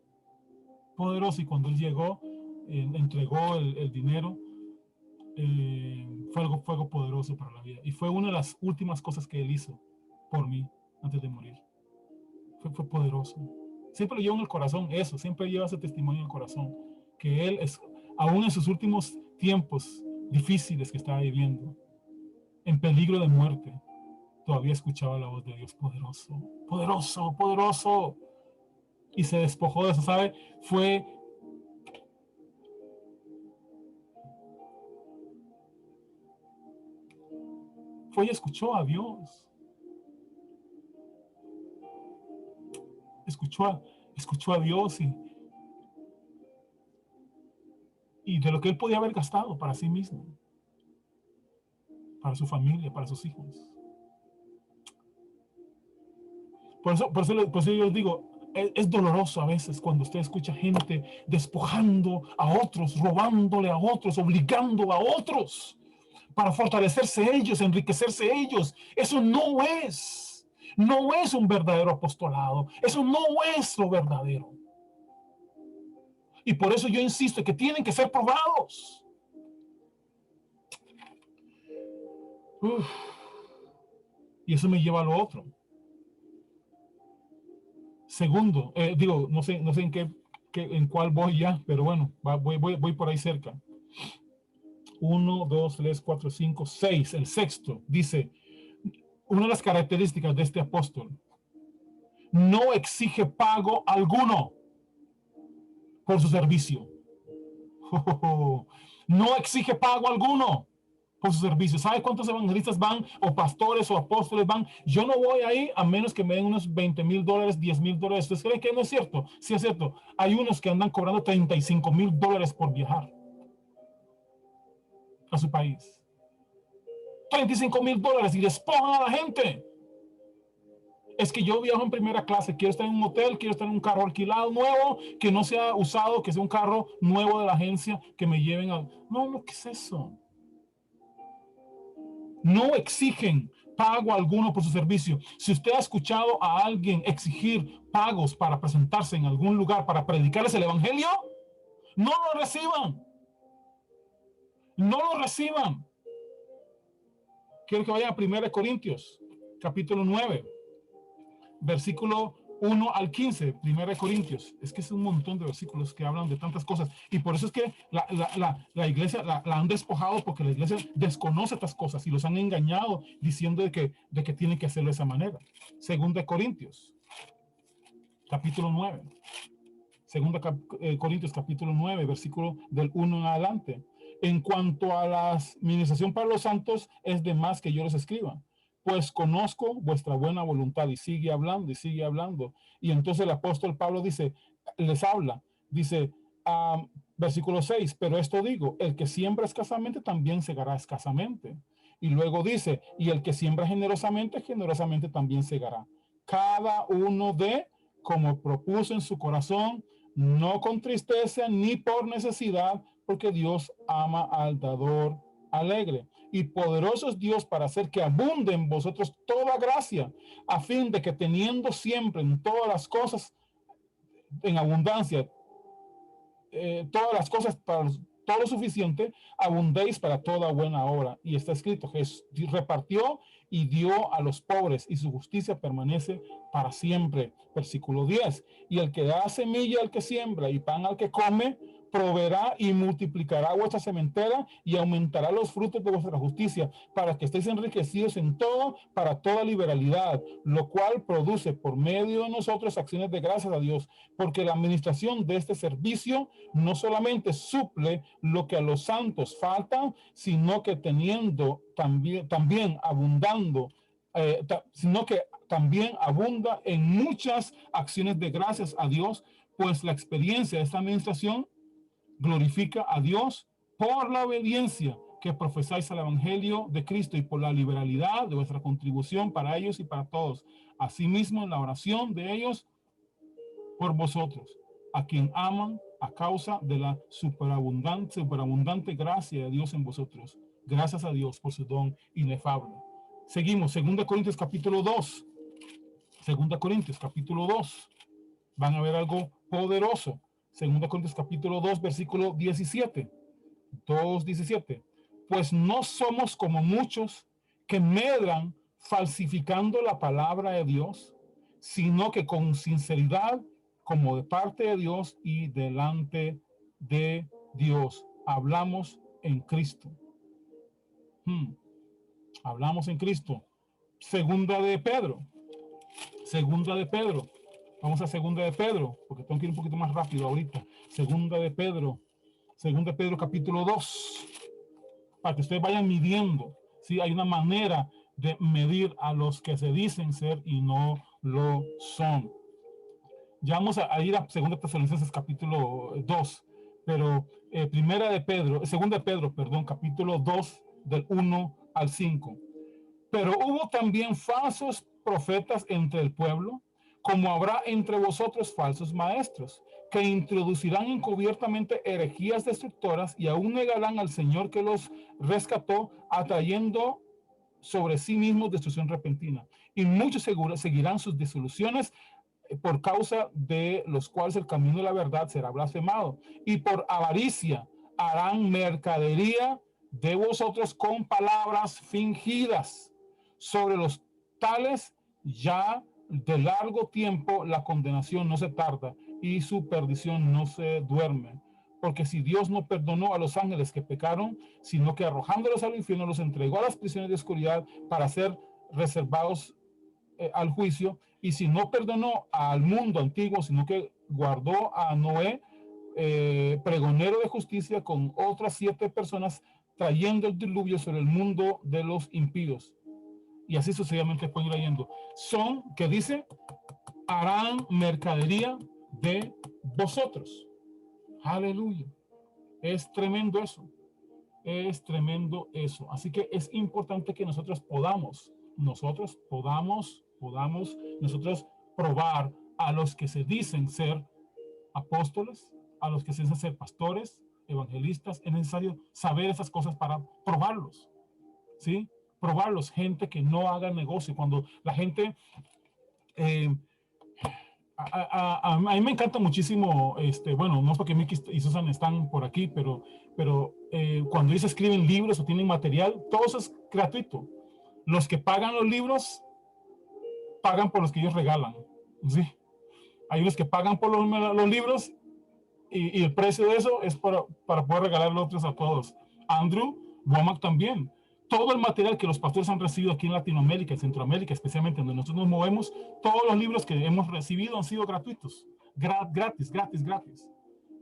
poderoso. Y cuando él llegó, entregó el dinero, fue algo poderoso para la vida. Y fue una de las últimas cosas que él hizo por mí antes de morir. Fue poderoso. Siempre lo llevo en el corazón, eso, siempre lleva ese testimonio en el corazón, que él, aún en sus últimos tiempos difíciles que estaba viviendo, en peligro de muerte, todavía escuchaba la voz de Dios. Poderoso, poderoso, poderoso. Y se despojó de eso, ¿sabe? Fue y escuchó a Dios. Escuchó a Dios y de lo que él podía haber gastado para sí mismo, para su familia, para sus hijos. Por eso yo les digo, es doloroso a veces cuando usted escucha gente despojando a otros, robándole a otros, obligando a otros para fortalecerse ellos, enriquecerse ellos. Eso no es un verdadero apostolado. Eso no es lo verdadero. Y por eso yo insisto que tienen que ser probados. Y eso me lleva a lo otro. Segundo, no sé en cuál voy ya, pero bueno, voy por ahí cerca. 1, 2, 3, 4, 5, 6. El sexto dice, una de las características de este apóstol, no exige pago alguno por su servicio. No exige pago alguno por su servicio. ¿Sabe cuántos evangelistas van, o pastores o apóstoles van? Yo no voy ahí a menos que me den unos $20,000, $10,000. ¿Ustedes creen que no es cierto? Sí es cierto. Hay unos que andan cobrando $35,000 por viajar a su país. $35,000 y despojan a la gente. Es que yo viajo en primera clase, quiero estar en un hotel, quiero estar en un carro alquilado nuevo, que no sea usado, que sea un carro nuevo de la agencia, que me lleven a... No, ¿qué es eso? No exigen pago alguno por su servicio. Si usted ha escuchado a alguien exigir pagos para presentarse en algún lugar, para predicarles el evangelio, no lo reciban. No lo reciban. Quiero que vayan a 1 Corintios, capítulo 9, versículo 1 al 15, 1 Corintios. Es que es un montón de versículos que hablan de tantas cosas. Y por eso es que la iglesia la han despojado, porque la iglesia desconoce estas cosas y los han engañado diciendo de que tienen que hacerlo de esa manera. 2 Corintios, capítulo 9. 2 Corintios, capítulo 9, versículo del 1 en adelante. En cuanto a la administración para los santos, es de más que yo les escriba, pues conozco vuestra buena voluntad. Y sigue hablando y sigue hablando. Y entonces el apóstol Pablo les habla, dice, versículo 6, pero esto digo, el que siembra escasamente también segará escasamente, Y luego dice, y el que siembra generosamente, generosamente también segará. Cada uno de como propuso en su corazón, no con tristeza ni por necesidad, porque Dios ama al dador alegre. Y poderoso es Dios para hacer que abunde en vosotros toda gracia, a fin de que teniendo siempre en todas las cosas en abundancia, todas las cosas para todo lo suficiente, abundéis para toda buena obra. Y está escrito, Jesús repartió y dio a los pobres, y su justicia permanece para siempre. Versículo 10. Y el que da semilla al que siembra y pan al que come, proveerá y multiplicará vuestra sementera y aumentará los frutos de vuestra justicia, para que estéis enriquecidos en todo, para toda liberalidad, lo cual produce por medio de nosotros acciones de gracias a Dios, porque la administración de este servicio no solamente suple lo que a los santos falta, sino que teniendo también abundando, sino que también abunda en muchas acciones de gracias a Dios, pues la experiencia de esta administración glorifica a Dios por la obediencia que profesáis al Evangelio de Cristo y por la liberalidad de vuestra contribución para ellos y para todos. Asimismo, en la oración de ellos por vosotros, a quien aman a causa de la superabundante gracia de Dios en vosotros. Gracias a Dios por su don inefable. Seguimos, 2 Corintios capítulo 2. 2 Corintios capítulo 2. Van a ver algo poderoso. 2 Corintios capítulo 2, versículo 17. 2:17. Pues no somos como muchos que medran falsificando la palabra de Dios, sino que con sinceridad, como de parte de Dios y delante de Dios, hablamos en Cristo. Hablamos en Cristo. Segunda de Pedro. Vamos a segunda de Pedro, porque tengo que ir un poquito más rápido ahorita. Segunda de Pedro capítulo 2, para que ustedes vayan midiendo. ¿Sí? Hay una manera de medir a los que se dicen ser y no lo son. Ya vamos a ir a segunda Tesalonicenses capítulo 2, pero segunda de Pedro, capítulo 2 del 1 al 5. Pero hubo también falsos profetas entre el pueblo, como habrá entre vosotros falsos maestros, que introducirán encubiertamente herejías destructoras y aún negarán al Señor que los rescató, atrayendo sobre sí mismos destrucción repentina. Y muchos seguirán sus disoluciones, por causa de los cuales el camino de la verdad será blasfemado. Y por avaricia harán mercadería de vosotros con palabras fingidas. Sobre los tales ya de largo tiempo la condenación no se tarda y su perdición no se duerme. Porque si Dios no perdonó a los ángeles que pecaron, sino que arrojándolos al infierno los entregó a las prisiones de oscuridad para ser reservados al juicio, y si no perdonó al mundo antiguo, sino que guardó a Noé, pregonero de justicia, con otras 7 personas, trayendo el diluvio sobre el mundo de los impíos. Y así sucesivamente pueden ir leyendo. Son, que dice, harán mercadería de vosotros. Aleluya. Es tremendo eso. Es tremendo eso. Así que es importante que nosotros podamos probar a los que se dicen ser apóstoles, a los que se dicen ser pastores, evangelistas. Es necesario saber esas cosas para probarlos, ¿sí? Probarlos, gente que no haga negocio. Cuando la gente, a mí me encanta muchísimo, bueno, no es porque Mickey y Susan están por aquí, pero cuando ellos escriben libros o tienen material, todo eso es gratuito. Los que pagan los libros pagan por los que ellos regalan, ¿sí? Hay unos que pagan por los libros y el precio de eso es para poder regalarle otros a todos. Andrew Womack también. Todo el material que los pastores han recibido aquí en Latinoamérica y Centroamérica, especialmente donde nosotros nos movemos, todos los libros que hemos recibido han sido gratuitos. Gratis.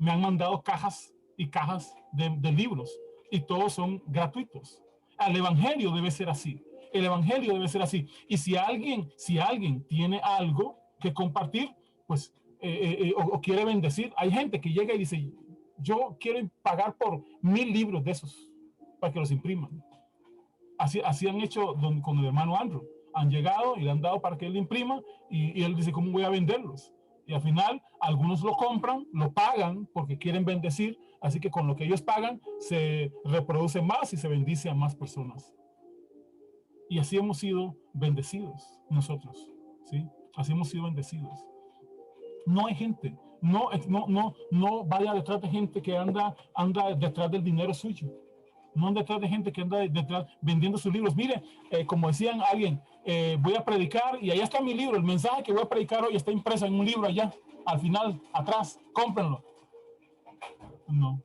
Me han mandado cajas y cajas de libros y todos son gratuitos. El evangelio debe ser así. El evangelio debe ser así. Y si alguien tiene algo que compartir, pues, o quiere bendecir, hay gente que llega y dice, yo quiero pagar por 1000 libros de esos para que los impriman. Así han hecho con el hermano Andrew. Han llegado y le han dado para que él imprima y él dice, ¿cómo voy a venderlos? Y al final, algunos lo compran, lo pagan porque quieren bendecir, así que con lo que ellos pagan se reproduce más y se bendice a más personas. Y así hemos sido bendecidos nosotros, ¿sí? Así hemos sido bendecidos. No hay gente, no vaya detrás de gente que anda detrás del dinero suyo. No anda detrás de gente que anda detrás vendiendo sus libros. Mire, como decían alguien, voy a predicar y allá está mi libro. El mensaje que voy a predicar hoy está impreso en un libro allá, al final, atrás, cómprenlo. No,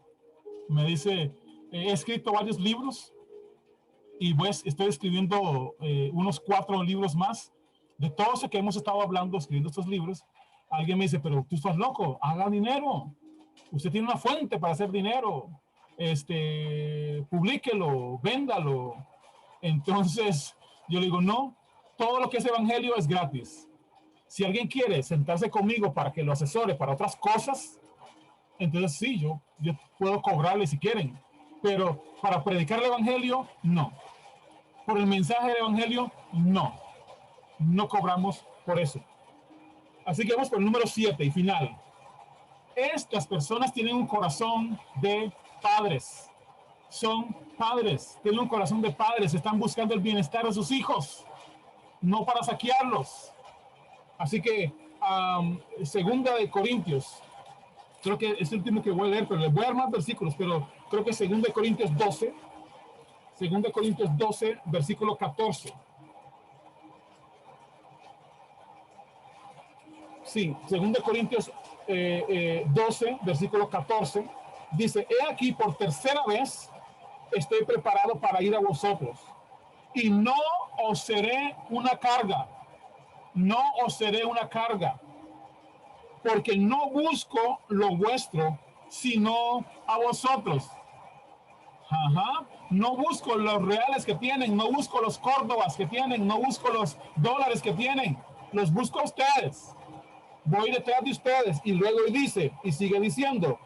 me dice, he escrito varios libros y estoy escribiendo unos 4 libros más. De todo eso que hemos estado hablando, escribiendo estos libros, alguien me dice, pero tú estás loco, haga dinero. Usted tiene una fuente para hacer dinero. Publíquelo, véndalo. Entonces yo le digo, no, todo lo que es evangelio es gratis. Si alguien quiere sentarse conmigo para que lo asesore para otras cosas, entonces sí, yo puedo cobrarle si quieren, pero para predicar el evangelio, no. Por el mensaje del evangelio, no cobramos por eso. Así que vamos por el número 7 y final. Estas personas tienen un corazón de padres. Son padres, tienen un corazón de padres, están buscando el bienestar de sus hijos, no para saquearlos. Así que, segunda de Corintios, creo que es el último que voy a leer, pero les voy a dar más versículos, pero creo que segunda de Corintios 12, versículo 14. Sí, segunda de Corintios 12, versículo 14, dice, he aquí por tercera vez estoy preparado para ir a vosotros y no os seré una carga, porque no busco lo vuestro, sino a vosotros. No busco los reales que tienen, no busco los córdobas que tienen, no busco los dólares que tienen, los busco a ustedes. Voy detrás de ustedes. Y luego dice, y sigue diciendo,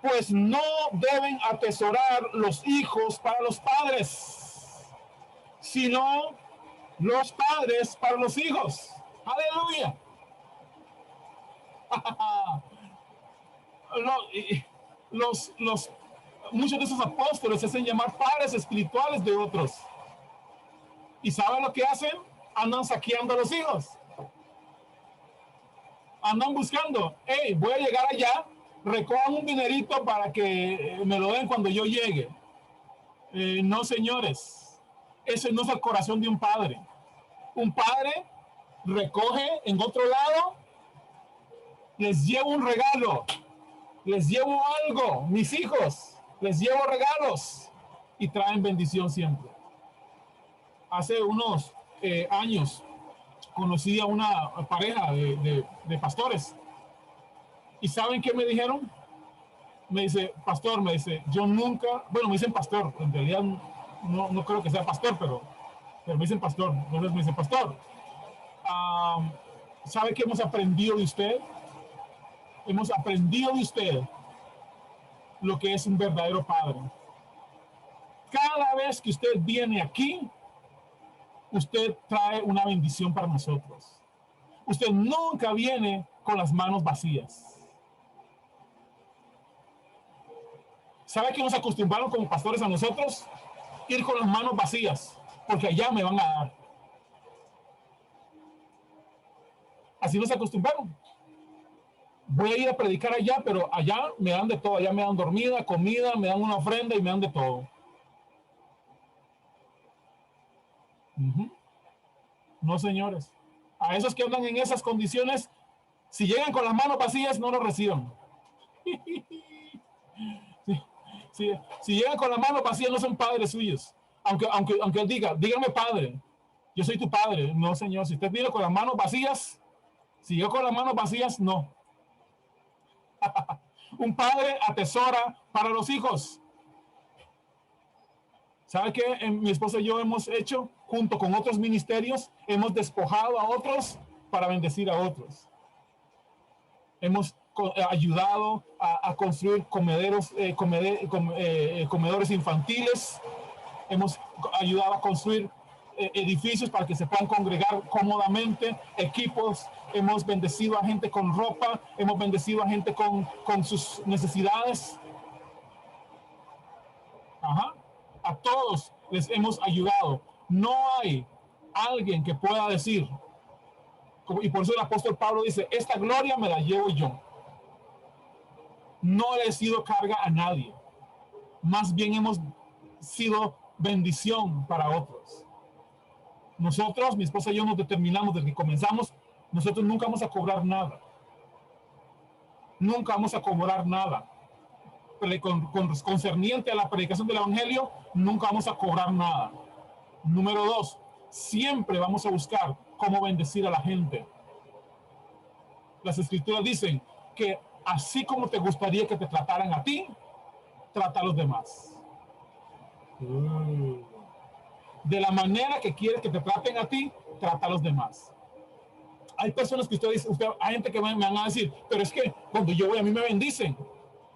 pues no deben atesorar los hijos para los padres, sino los padres para los hijos. Aleluya. Muchos de esos apóstoles se hacen llamar padres espirituales de otros. ¿Y saben lo que hacen? Andan saqueando a los hijos. Andan buscando, hey, voy a llegar allá, recojan un dinerito para que me lo den cuando yo llegue. No, señores, ese no es el corazón de un padre. Un padre recoge en otro lado, les llevo un regalo, les llevo algo, mis hijos, les llevo regalos y traen bendición siempre. Hace unos años conocí a una pareja de pastores y ¿saben qué me dijeron? Me dice, pastor, me dice, yo nunca, bueno, me dicen pastor, en realidad no creo que sea pastor, pero me dicen pastor. Entonces me dicen, pastor, ¿sabe qué hemos aprendido de usted? Hemos aprendido de usted lo que es un verdadero padre. Cada vez que usted viene aquí, usted trae una bendición para nosotros. Usted nunca viene con las manos vacías. ¿Sabe que nos acostumbraron como pastores a nosotros? Ir con las manos vacías, porque allá me van a dar. Así nos acostumbraron. Voy a ir a predicar allá, pero allá me dan de todo. Allá me dan dormida, comida, me dan una ofrenda y me dan de todo. No, señores. A esos que andan en esas condiciones, si llegan con las manos vacías, no lo reciban. Si llegan con las manos vacías, no son padres suyos. Aunque él diga, dígame padre, yo soy tu padre. No, señor. Si usted viene con las manos vacías, si yo con las manos vacías, no. Un padre atesora para los hijos. ¿Sabe qué? Mi esposa y yo hemos hecho, junto con otros ministerios, hemos despojado a otros para bendecir a otros. Hemos ayudado a construir comedores infantiles. Hemos ayudado a construir edificios para que se puedan congregar cómodamente, equipos, hemos bendecido a gente con ropa, hemos bendecido a gente con sus necesidades. Ajá. A todos les hemos ayudado. No hay alguien que pueda decir, y por eso el apóstol Pablo dice, esta gloria me la llevo yo. No le he sido carga a nadie. Más bien hemos sido bendición para otros. Nosotros, mi esposa y yo, nos determinamos desde que comenzamos, nosotros nunca vamos a cobrar nada. Nunca vamos a cobrar nada. Concerniente a la predicación del evangelio, nunca vamos a cobrar nada. Número 2, siempre vamos a buscar cómo bendecir a la gente. Las escrituras dicen que así como te gustaría que te trataran a ti, trata a los demás. De la manera que quieres que te traten a ti, trata a los demás. Hay personas que hay gente que me van a decir, pero es que cuando yo voy a mí me bendicen.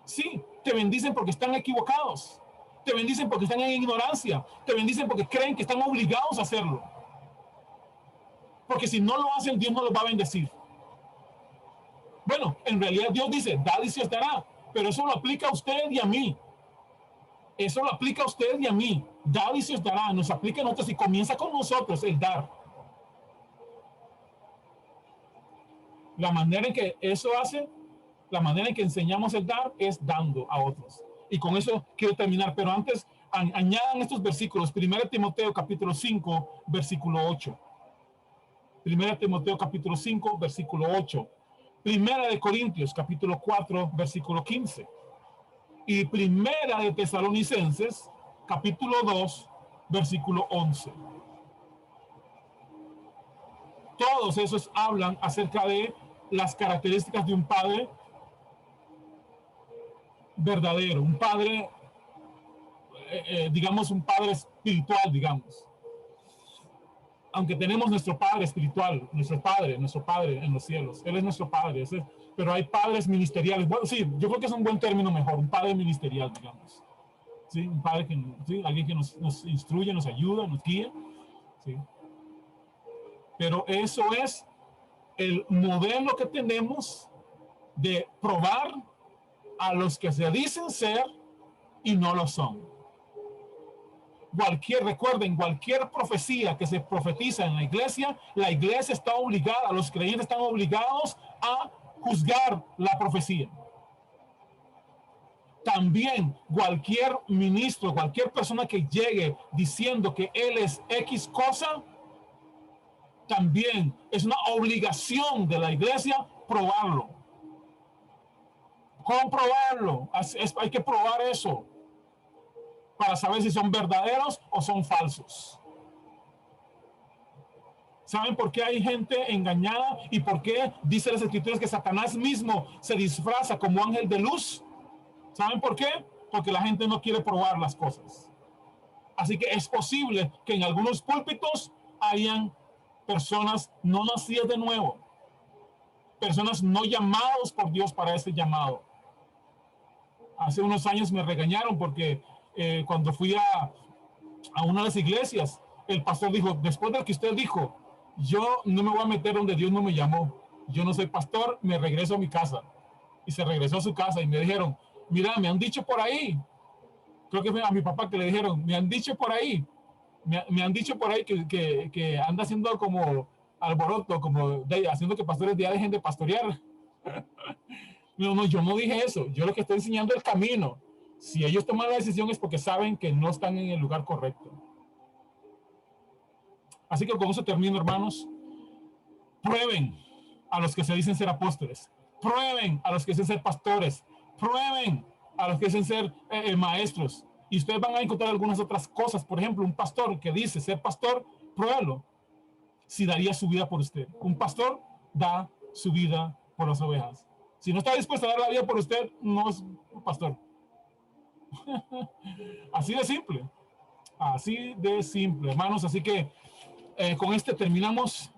Sí, te bendicen porque están equivocados. Te bendicen porque están en ignorancia. Te bendicen porque creen que están obligados a hacerlo. Porque si no lo hacen, Dios no los va a bendecir. Bueno, en realidad Dios dice, dad y se os dará. Pero eso lo aplica a usted y a mí. Eso lo aplica a usted y a mí. Dad y se os dará. Nos aplica a nosotros y comienza con nosotros el dar. La manera en que eso hace, la manera en que enseñamos el dar es dando a otros. Y con eso quiero terminar. Pero antes, añadan estos versículos. 1 Timoteo capítulo 5, versículo 8. 1 Timoteo capítulo 5, versículo 8. 1 Corintios capítulo 4, versículo 15. Y 1 Tesalonicenses capítulo 2, versículo 11. Todos esos hablan acerca de las características de un padre verdadero, un padre, digamos, un padre espiritual, digamos. Aunque tenemos nuestro padre espiritual, nuestro padre en los cielos, él es nuestro padre, pero hay padres ministeriales. Bueno, sí, yo creo que es un buen término mejor, un padre ministerial, digamos. Sí, un padre alguien que nos instruye, nos ayuda, nos guía. Sí. Pero eso es el modelo que tenemos de probar a los que se dicen ser y no lo son. Recuerden, cualquier profecía que se profetiza en la iglesia está obligada, los creyentes están obligados a juzgar la profecía. También cualquier ministro, cualquier persona que llegue diciendo que él es X cosa, también es una obligación de la iglesia probarlo. Comprobarlo. Hay que probar eso para saber si son verdaderos o son falsos. ¿Saben por qué hay gente engañada y por qué dice las escrituras que Satanás mismo se disfraza como ángel de luz? ¿Saben por qué? Porque la gente no quiere probar las cosas. Así que es posible que en algunos púlpitos hayan personas no nacidas de nuevo, personas no llamados por Dios para ese llamado. Hace unos años me regañaron porque cuando fui a una de las iglesias, el pastor dijo, después de lo que usted dijo, yo no me voy a meter donde Dios no me llamó. Yo no soy pastor, me regreso a mi casa. Y se regresó a su casa y me dijeron, mira, me han dicho por ahí, creo que fue a mi papá que le dijeron, me han dicho por ahí que anda haciendo como alboroto, como haciendo que pastores ya dejen de pastorear. No, yo no dije eso. Yo lo que estoy enseñando es el camino. Si ellos toman la decisión es porque saben que no están en el lugar correcto. Así que con eso termino, hermanos. Prueben a los que se dicen ser apóstoles. Prueben a los que dicen ser pastores. Prueben a los que dicen ser maestros. Y ustedes van a encontrar algunas otras cosas. Por ejemplo, un pastor que dice ser pastor, pruébalo. Si daría su vida por usted. Un pastor da su vida por las ovejas. Si no está dispuesto a dar la vida por usted, no es un pastor. Así de simple. Así de simple, hermanos. Así que con terminamos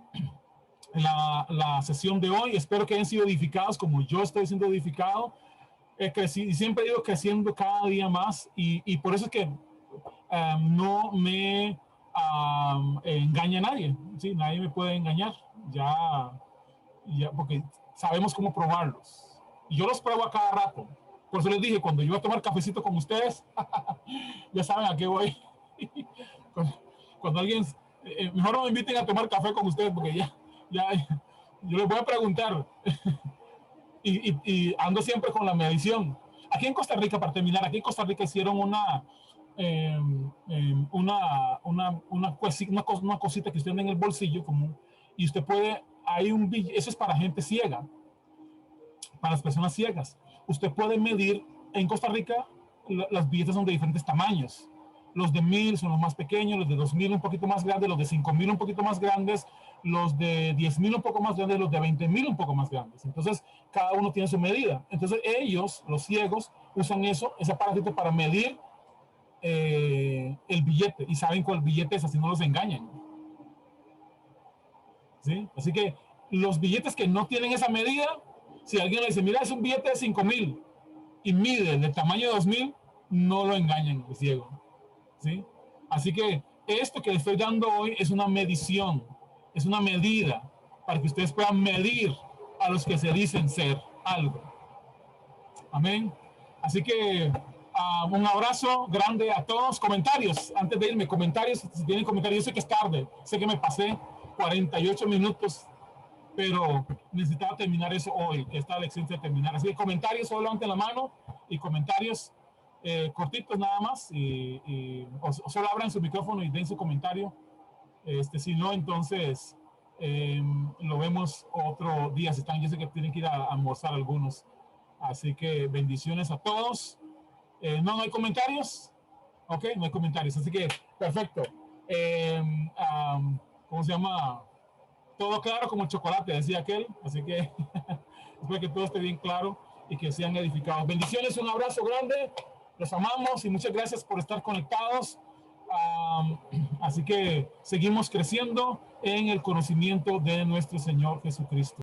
la sesión de hoy. Espero que hayan sido edificados como yo estoy siendo edificado. Siempre he ido creciendo cada día más y por eso es que no me engaña a nadie. ¿Sí? Nadie me puede engañar. Ya, porque sabemos cómo probarlos. Y yo los pruebo a cada rato. Por eso les dije, cuando yo voy a tomar cafecito con ustedes, ya saben a qué voy. Cuando alguien, mejor no me inviten a tomar café con ustedes, porque ya yo les voy a preguntar. y ando siempre con la medición. Aquí en Costa Rica, para terminar, aquí en Costa Rica hicieron una cosita que usted tiene en el bolsillo común, y usted puede, hay un billete, eso es para gente ciega, para las personas ciegas. Usted puede medir, en Costa Rica, las billetes son de diferentes tamaños. Los de 1000 son los más pequeños, los de 2000 un poquito más grandes, los de 5000 un poquito más grandes, los de 10,000 un poco más grandes, los de 20,000 un poco más grandes. Entonces, cada uno tiene su medida. Entonces, ellos, los ciegos, usan ese aparatito para medir el billete, y saben cuál billete es, así no los engañan. ¿Sí? Así que los billetes que no tienen esa medida, si alguien le dice, mira, es un billete de 5,000 y mide del tamaño de 2,000, no lo engañan, el ciego. ¿Sí? Así que esto que les estoy dando hoy es una medición, es una medida para que ustedes puedan medir a los que se dicen ser algo. Amén. Así que un abrazo grande a todos. Comentarios, antes de irme, comentarios, si tienen comentarios. Yo sé que es tarde, sé que me pasé 48 minutos, pero necesitaba terminar eso hoy, esta lección se terminar. Así que comentarios, solo levanten la mano, y comentarios cortitos nada más, o solo abran su micrófono y den su comentario. Si no, entonces lo vemos otro día. Yo sé que tienen que ir a almorzar algunos. Así que bendiciones a todos. No hay comentarios. Ok, no hay comentarios. Así que perfecto. ¿Cómo se llama? Todo claro como el chocolate, decía aquel. Así que espero que todo esté bien claro y que sean edificados. Bendiciones, un abrazo grande. Los amamos y muchas gracias por estar conectados. Así que seguimos creciendo en el conocimiento de nuestro Señor Jesucristo.